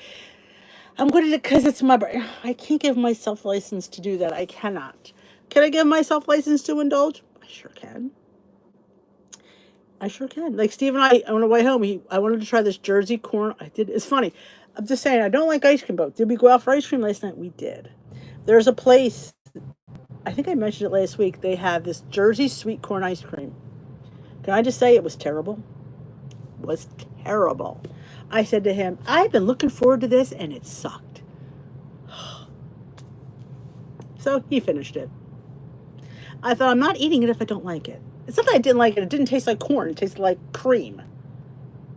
I'm going to, because it's my birthday. I can't give myself license to do that. I cannot. Can I give myself license to indulge? I sure can. I sure can. Like Steve and I, on the way home, I wanted to try this Jersey corn. I did. It's funny. I'm just saying, I don't like ice cream, but did we go out for ice cream last night? We did. There's a place, I think I mentioned it last week. They have this Jersey sweet corn ice cream. Can I just say it was terrible? It was terrible. I said to him, I've been looking forward to this, and it sucked. So he finished it. I thought, I'm not eating it if I don't like it. It's not that I didn't like it. It didn't taste like corn. It tasted like cream.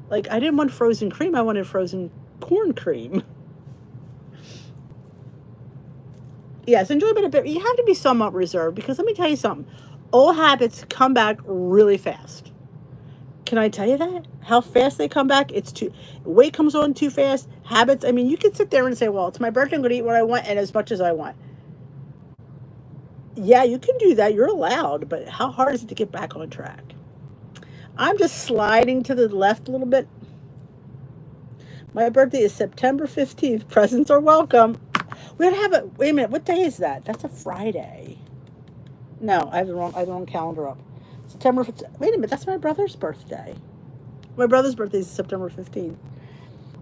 Like, I didn't want frozen cream. I wanted frozen corn cream. Yes, enjoyment a bit. You have to be somewhat reserved because let me tell you something. Old habits come back really fast. Can I tell you that? How fast they come back? Weight comes on too fast. Habits, I mean, you can sit there and say, well, it's my birthday. I'm going to eat what I want and as much as I want. Yeah, you can do that. You're allowed, but how hard is it to get back on track? I'm just sliding to the left a little bit. My birthday is September 15th. Presents are welcome. We gotta have a, wait a minute, what day is that? That's a Friday. No, I have the wrong calendar up. September, wait a minute, that's my brother's birthday. My brother's birthday is September 15th.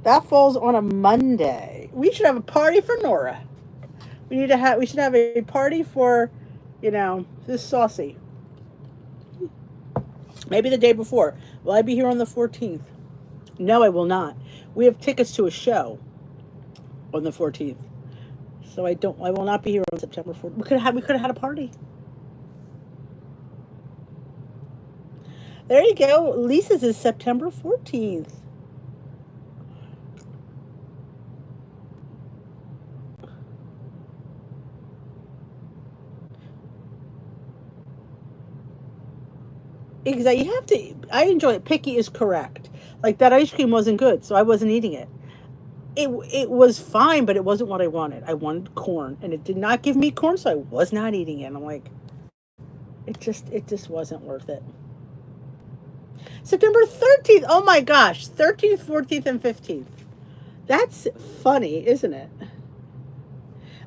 That falls on a Monday. We should have a party for Nora. We should have a party for, this saucy. Maybe the day before. Will I be here on the 14th? No, I will not. We have tickets to a show on the 14th. So I will not be here on September 14th. We could have had a party. There you go. Lisa's is September 14th. Exactly. You have to. I enjoy it. Picky is correct. Like that ice cream wasn't good, so I wasn't eating it. It was fine, but it wasn't what I wanted. I wanted corn, and it did not give me corn, so I was not eating it. And I'm like, it just wasn't worth it. September 13th. Oh my gosh, 13th, 14th, and 15th. That's funny, isn't it?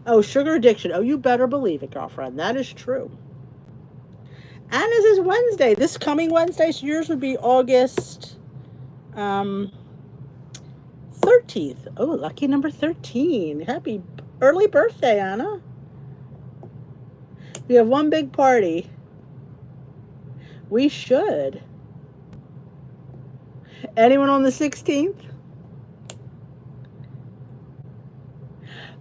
Oh, sugar addiction. Oh, you better believe it, girlfriend. That is true. Anna's is Wednesday. This coming Wednesday, so yours would be August 13th. Oh, lucky number 13. Happy early birthday, Anna. We have one big party. We should. Anyone on the 16th?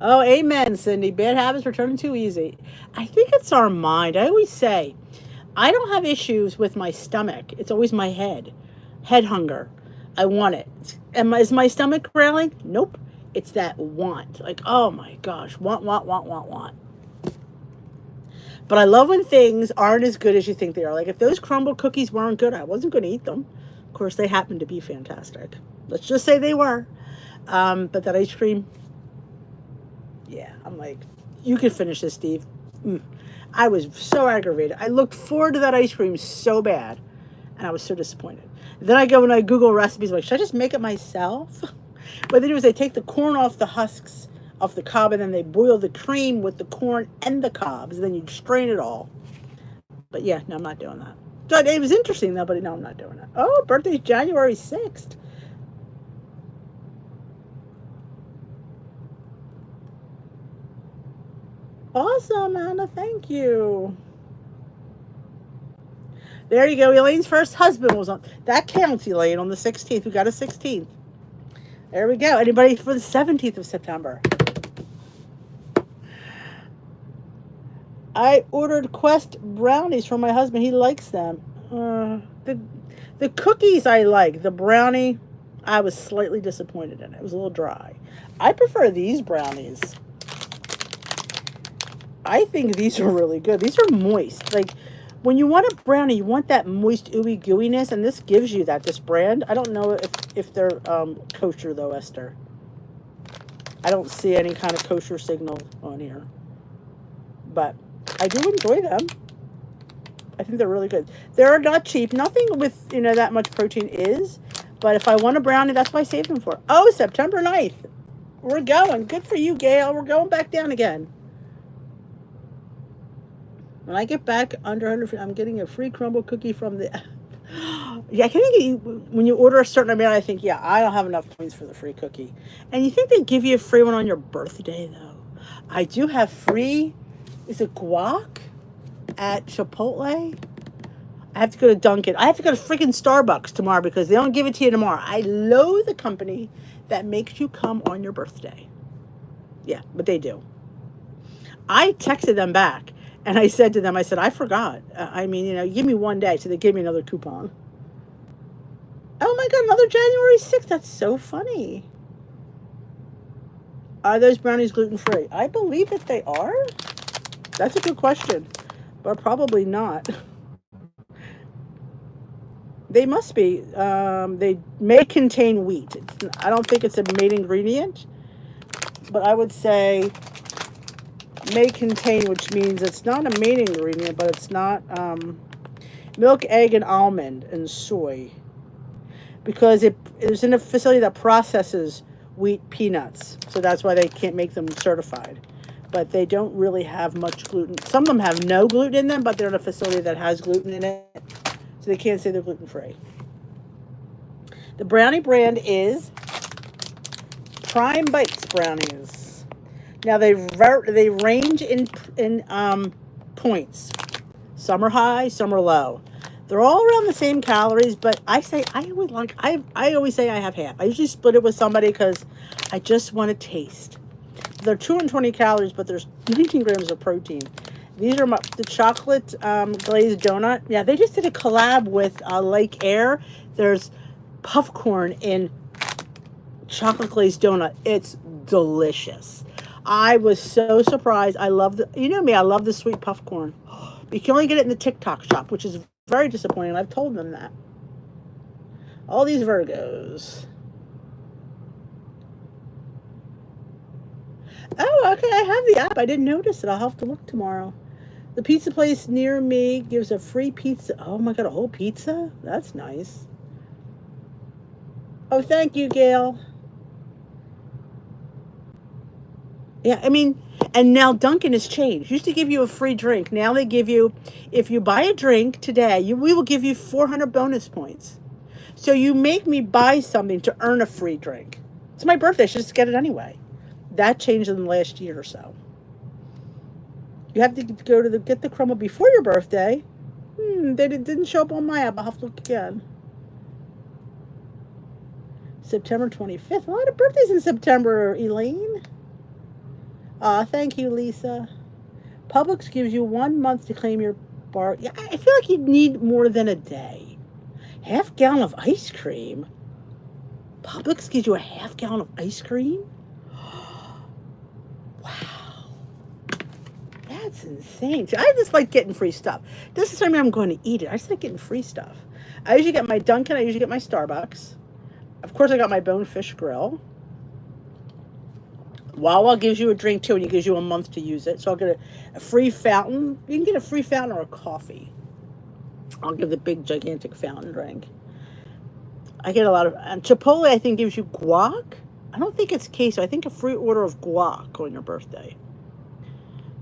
Oh, amen, Cindy. Bad habits returning too easy. I think it's our mind. I always say, I don't have issues with my stomach. It's always my head. Head hunger. I want it. Is my stomach growling? Nope. It's that want. Like, oh my gosh. Want, want, want, want, want. But I love when things aren't as good as you think they are. Like if those crumble cookies weren't good, I wasn't going to eat them. Of course, they happened to be fantastic. Let's just say they were. But that ice cream, yeah, I'm like, you can finish this, Steve. I was so aggravated. I looked forward to that ice cream so bad, and I was so disappointed. Then I go and I Google recipes. I'm like, should I just make it myself? What they do is they take the corn off the husks off the cob, and then they boil the cream with the corn and the cobs. And then you strain it all. But yeah, no, I'm not doing that. So it was interesting though, but no, I'm not doing that. Oh, birthday's January 6th. Awesome, Anna. Thank you. There you go. Elaine's first husband was on. That counts, Elaine, on the 16th. We got a 16th. There we go. Anybody for the 17th of September? I ordered Quest brownies for my husband. He likes them. The cookies I like. The brownie, I was slightly disappointed in. It was a little dry. I prefer these brownies. I think these are really good. These are moist. Like, when you want a brownie, you want that moist, ooey gooiness, and this gives you that, this brand. I don't know if they're kosher, though, Esther. I don't see any kind of kosher signal on here. But I do enjoy them. I think they're really good. They're not cheap. Nothing with, that much protein is. But if I want a brownie, that's what I save them for. Oh, September 9th. We're going. Good for you, Gail. We're going back down again. When I get back under 100, I'm getting a free crumble cookie from the... Yeah, I think when you order a certain amount, I think, yeah, I don't have enough points for the free cookie. And you think they give you a free one on your birthday, though? I do have free... Is it guac at Chipotle? I have to go to Dunkin'. I have to go to freaking Starbucks tomorrow because they don't give it to you tomorrow. I loathe the company that makes you come on your birthday. Yeah, but they do. I texted them back. And I said to them, I said, I forgot. Give me one day. So they gave me another coupon. Oh my God, another January 6th. That's so funny. Are those brownies gluten-free? I believe that they are. That's a good question. But probably not. They must be. They may contain wheat. I don't think it's a main ingredient. But I would say... may contain, which means it's not a main ingredient, but it's not milk, egg, and almond and soy, because it's in a facility that processes wheat peanuts, so that's why they can't make them certified. But they don't really have much gluten. Some of them have no gluten in them, but they're in a facility that has gluten in it, so they can't say they're gluten-free. The brownie brand is Prime Bites brownies. Now they range in points. Some are high, some are low. They're all around the same calories, but I always say I have half. I usually split it with somebody because I just want to taste. They're 220 calories, but there's 19 grams of protein. These are the chocolate glazed donut. Yeah, they just did a collab with Lake Air. There's puffcorn in chocolate glazed donut. It's delicious. I was so surprised. I love me, I love the sweet puffcorn. You can only get it in the TikTok shop, which is very disappointing. I've told them that. All these Virgos. Oh, okay, I have the app. I didn't notice it. I'll have to look tomorrow. The pizza place near me gives a free pizza. Oh my God, a whole pizza? That's nice. Oh, thank you, Gail. Yeah, and now Dunkin' has changed. Used to give you a free drink. Now they give you, if you buy a drink today, we will give you 400 bonus points. So you make me buy something to earn a free drink. It's my birthday. I should just get it anyway. That changed in the last year or so. You have to go to get the crumble before your birthday. They didn't show up on my app. I'll have to look again. September 25th. A lot of birthdays in September, Elaine. Thank you, Lisa. Publix gives you 1 month to claim your bar. Yeah, I feel like you'd need more than a day. Half gallon of ice cream. Publix gives you a half gallon of ice cream? Wow. That's insane. See, I just like getting free stuff. This is mean I'm going to eat it. I just like getting free stuff. I usually get my Dunkin'. I usually get my Starbucks. Of course, I got my Bonefish Grill. Wawa gives you a drink too, and it gives you a month to use it. So I'll get a free fountain. You can get a free fountain or a coffee. I'll give the big, gigantic fountain drink. I get a lot of... And Chipotle, I think, gives you guac. I don't think it's queso. I think a free order of guac on your birthday.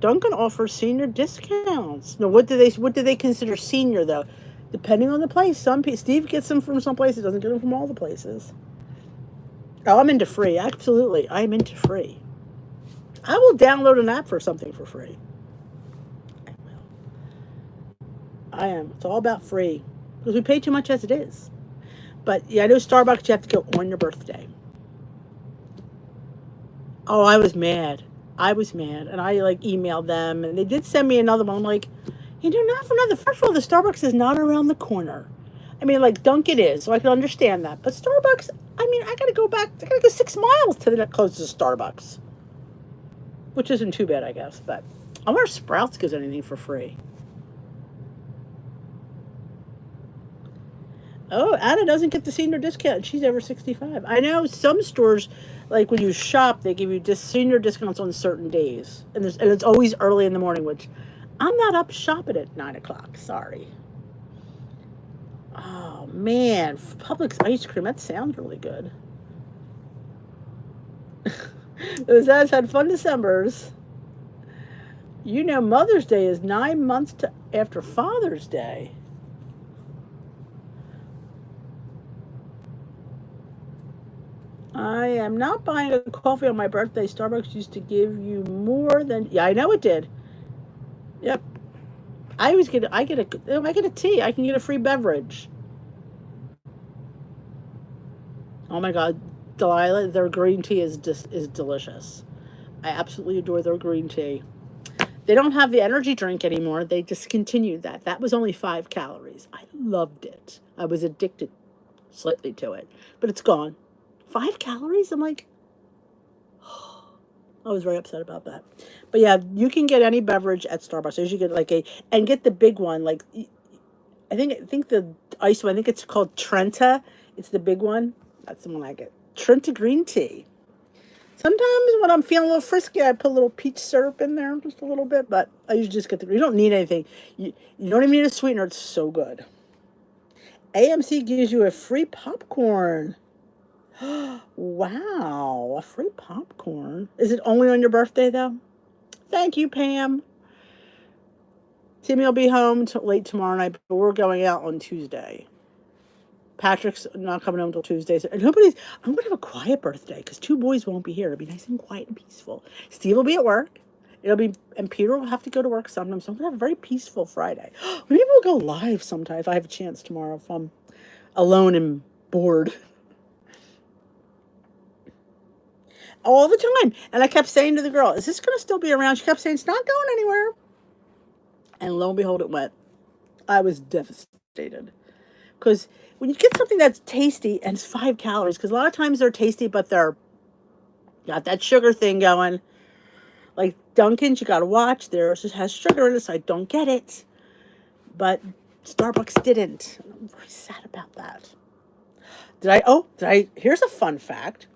Dunkin' offers senior discounts. No, what do they consider senior, though? Depending on the place. Steve gets them from some places, doesn't get them from all the places. Oh, I'm into free. Absolutely. I'm into free. I will download an app for something for free. I will. I am. It's all about free. Because we pay too much as it is. But yeah, I know Starbucks, you have to go on your birthday. Oh, I was mad. And I emailed them, and they did send me another one. I'm like, not for another. First of all, the Starbucks is not around the corner. I mean, Dunkin' is, so I can understand that. But Starbucks, I gotta go back. I gotta go 6 miles to the closest Starbucks, which isn't too bad, I guess. But I wonder if Sprouts gives anything for free. Oh, Anna doesn't get the senior discount. She's over 65. I know some stores, like when you shop, they give you senior discounts on certain days. And it's always early in the morning, which I'm not up shopping at 9 o'clock. Sorry. Oh, man. Publix ice cream. That sounds really good. Those guys had fun Decembers. Mother's Day is 9 months after Father's Day. I am not buying a coffee on my birthday. Starbucks used to give you more than... Yeah, I know it did. Yep. I get a tea. I can get a free beverage. Oh my God, Delilah, their green tea is delicious. I absolutely adore their green tea. They don't have the energy drink anymore. They discontinued that. That was only 5 calories. I loved it. I was addicted slightly to it, but it's gone. 5 calories? I'm like, I was very upset about that. But yeah, you can get any beverage at Starbucks. You should get and get the big one. I think the ice one, I think it's called Trenta. It's the big one. That's the one I get. Trenta green tea. Sometimes when I'm feeling a little frisky, I put a little peach syrup in there, just a little bit. But I usually just get you don't need anything. You don't even need a sweetener. It's so good. AMC gives you a free popcorn. Wow, a free popcorn. Is it only on your birthday, though? Thank you, Pam. Timmy will be home late tomorrow night, but we're going out on Tuesday. Patrick's not coming home until Tuesday. And I'm going to have a quiet birthday because 2 boys won't be here. It'll be nice and quiet and peaceful. Steve will be at work. And Peter will have to go to work sometimes. So I'm going to have a very peaceful Friday. Maybe we'll go live sometime if I have a chance tomorrow if I'm alone and bored. All the time. And I kept saying to the girl, is this going to still be around? She kept saying, it's not going anywhere. And lo and behold, it went. I was devastated. Because when you get something that's tasty and it's 5 calories, because a lot of times they're tasty, but they're got that sugar thing going. Like Dunkin's, you got to watch. Theirs just has sugar in it, so I don't get it. But Starbucks didn't. And I'm very sad about that. Here's a fun fact.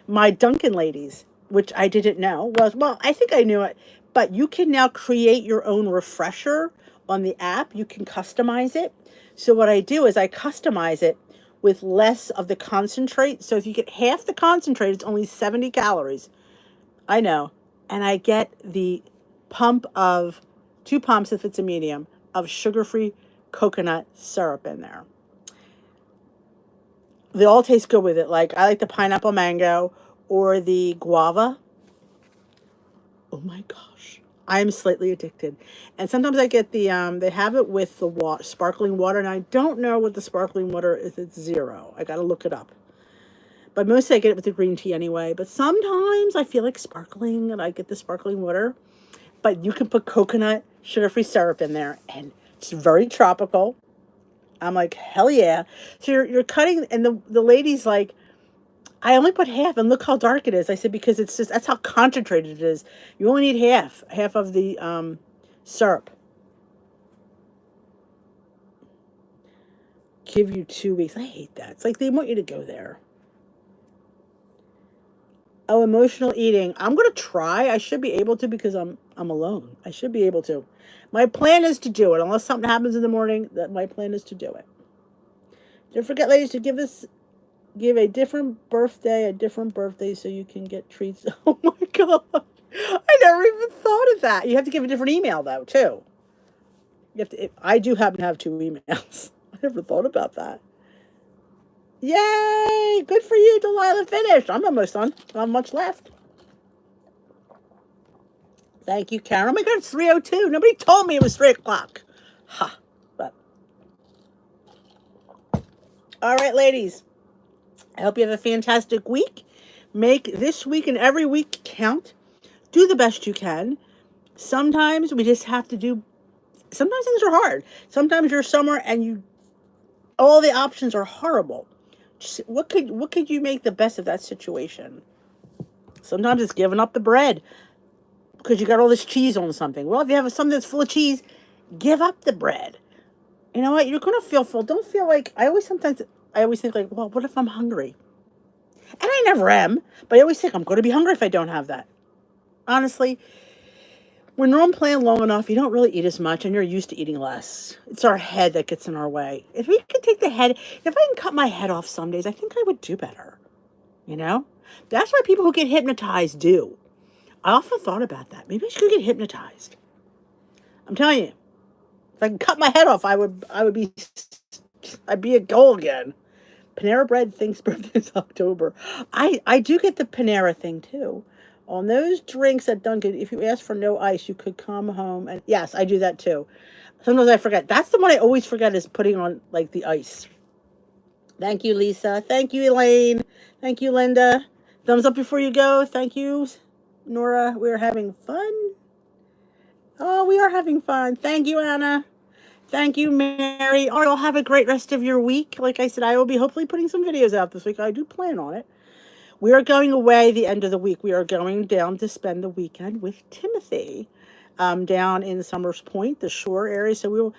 My Dunkin' ladies, which I didn't know, I think I knew it, but you can now create your own refresher on the app. You can customize it. So what I do is I customize it with less of the concentrate. So if you get half the concentrate, it's only 70 calories. I know. And I get the 2 pumps, if it's a medium, of sugar-free coconut syrup in there. They all taste good with it. I like the pineapple mango or the guava. Oh my gosh. I am slightly addicted. And sometimes I get they have it with the sparkling water. And I don't know what the sparkling water is. It's 0. I got to look it up. But mostly I get it with the green tea anyway. But sometimes I feel like sparkling and I get the sparkling water. But you can put coconut sugar-free syrup in there and it's very tropical. I'm like, hell yeah. So you're cutting, and the lady's like, I only put half, and look how dark it is. I said, because it's just, that's how concentrated it is. You only need half of the syrup. Give you 2 weeks. I hate that. It's like they want you to go there. Oh, emotional eating. I'm gonna try. I should be able to because I'm alone. I should be able to. My plan is to do it, unless something happens in the morning. That my plan is to do it. Don't forget, ladies, to give a different birthday, so you can get treats. Oh my god, I never even thought of that. You have to give a different email though too. You have to. I do happen to have 2 emails. I never thought about that. Yay! Good for you, Delilah. Finished. I'm almost done. Not much left. Thank you, Karen. Oh my god, it's 3:02. Nobody told me it was 3 o'clock. Ha. But all right, ladies. I hope you have a fantastic week. Make this week and every week count. Do the best you can. Sometimes we just have to do. Sometimes things are hard. Sometimes you're somewhere and all the options are horrible. Just, what could you make the best of that situation? Sometimes it's giving up the bread because you got all this cheese on something. Well, if you have something that's full of cheese, give up the bread. You know what? You're gonna feel full. Don't feel like I always think like, well, what if I'm hungry? And I never am, but I always think I'm going to be hungry if I don't have that. Honestly, when you're on plan long enough, you don't really eat as much and you're used to eating less. It's our head that gets in our way. If we could take the head, if I can cut my head off some days, I think I would do better. You know? That's why people who get hypnotized do. I often thought about that. Maybe I should get hypnotized. I'm telling you, if I could cut my head off, I'd be a goal again. Panera Bread thinks birthday's October. I do get the Panera thing too. On those drinks at Dunkin', if you ask for no ice, you could come home and yes, I do that too. Sometimes I forget. That's the one I always forget is putting on like the ice. Thank you, Lisa. Thank you, Elaine. Thank you, Linda. Thumbs up before you go. Thank you, Nora. We're having fun. Oh, we are having fun. Thank you, Anna. Thank you, Mary. All right, I'll have a great rest of your week. Like I said, I will be hopefully putting some videos out this week. I do plan on it. We are going away the end of the week. We are going down to spend the weekend with Timothy down in Summers Point, the shore area. So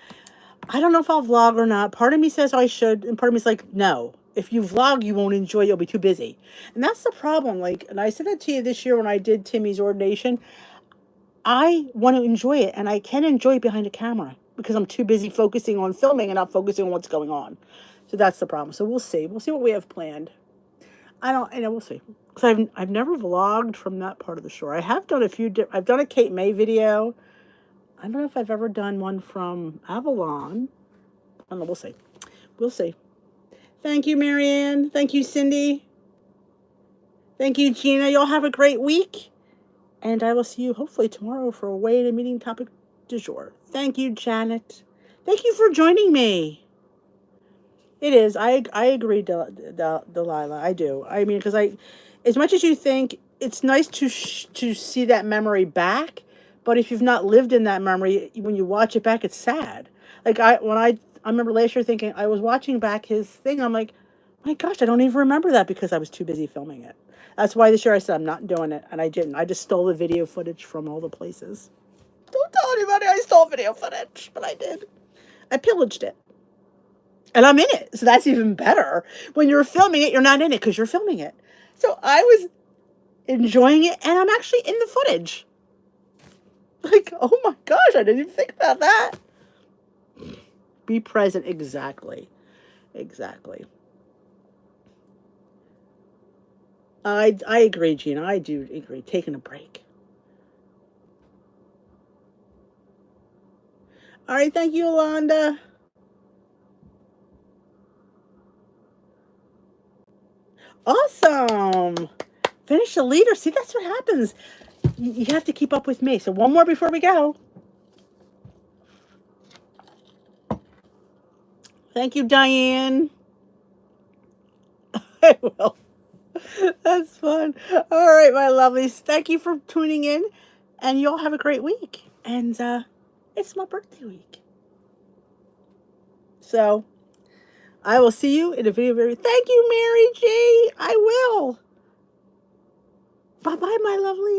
I don't know if I'll vlog or not. Part of me says I should, and part of me is like, no. If you vlog, you won't enjoy it. You'll be too busy. And that's the problem. Like, and I said that to you this year when I did Timmy's ordination. I want to enjoy it, and I can enjoy it behind a camera because I'm too busy focusing on filming and not focusing on what's going on. So that's the problem. So we'll see. We'll see what we have planned. We'll see. Because I've never vlogged from that part of the shore. I have done I've done a Cape May video. I don't know if I've ever done one from Avalon. I don't know. We'll see. We'll see. Thank you, Marianne. Thank you, Cindy. Thank you, Gina. Y'all have a great week. And I will see you hopefully tomorrow for a way to meeting topic du jour. Thank you, Janet. Thank you for joining me. It is. I agree, Delilah. I do. I mean, because as much as you think it's nice to see that memory back, but if you've not lived in that memory, when you watch it back, it's sad. Like I remember last year thinking I was watching back his thing. I'm like, my gosh, I don't even remember that because I was too busy filming it. That's why this year I said I'm not doing it, and I didn't. I just stole the video footage from all the places. Don't tell anybody I stole video footage, but I did. I pillaged it. And I'm in it, so that's even better. When you're filming it, you're not in it because you're filming it. So I was enjoying it, and I'm actually in the footage. Like, oh my gosh, I didn't even think about that. Be present, exactly. Exactly. I agree, Gina. I do agree. Taking a break. All right, thank you, Yolanda. Awesome. Finish the leader. See, that's what happens. You have to keep up with me. So one more before we go. Thank you, Diane. I will. That's fun. All right, my lovelies. Thank you for tuning in, and you all have a great week. And it's my birthday week. So I will see you in a video very. Thank you, Mary G. I will. Bye bye, my lovelies.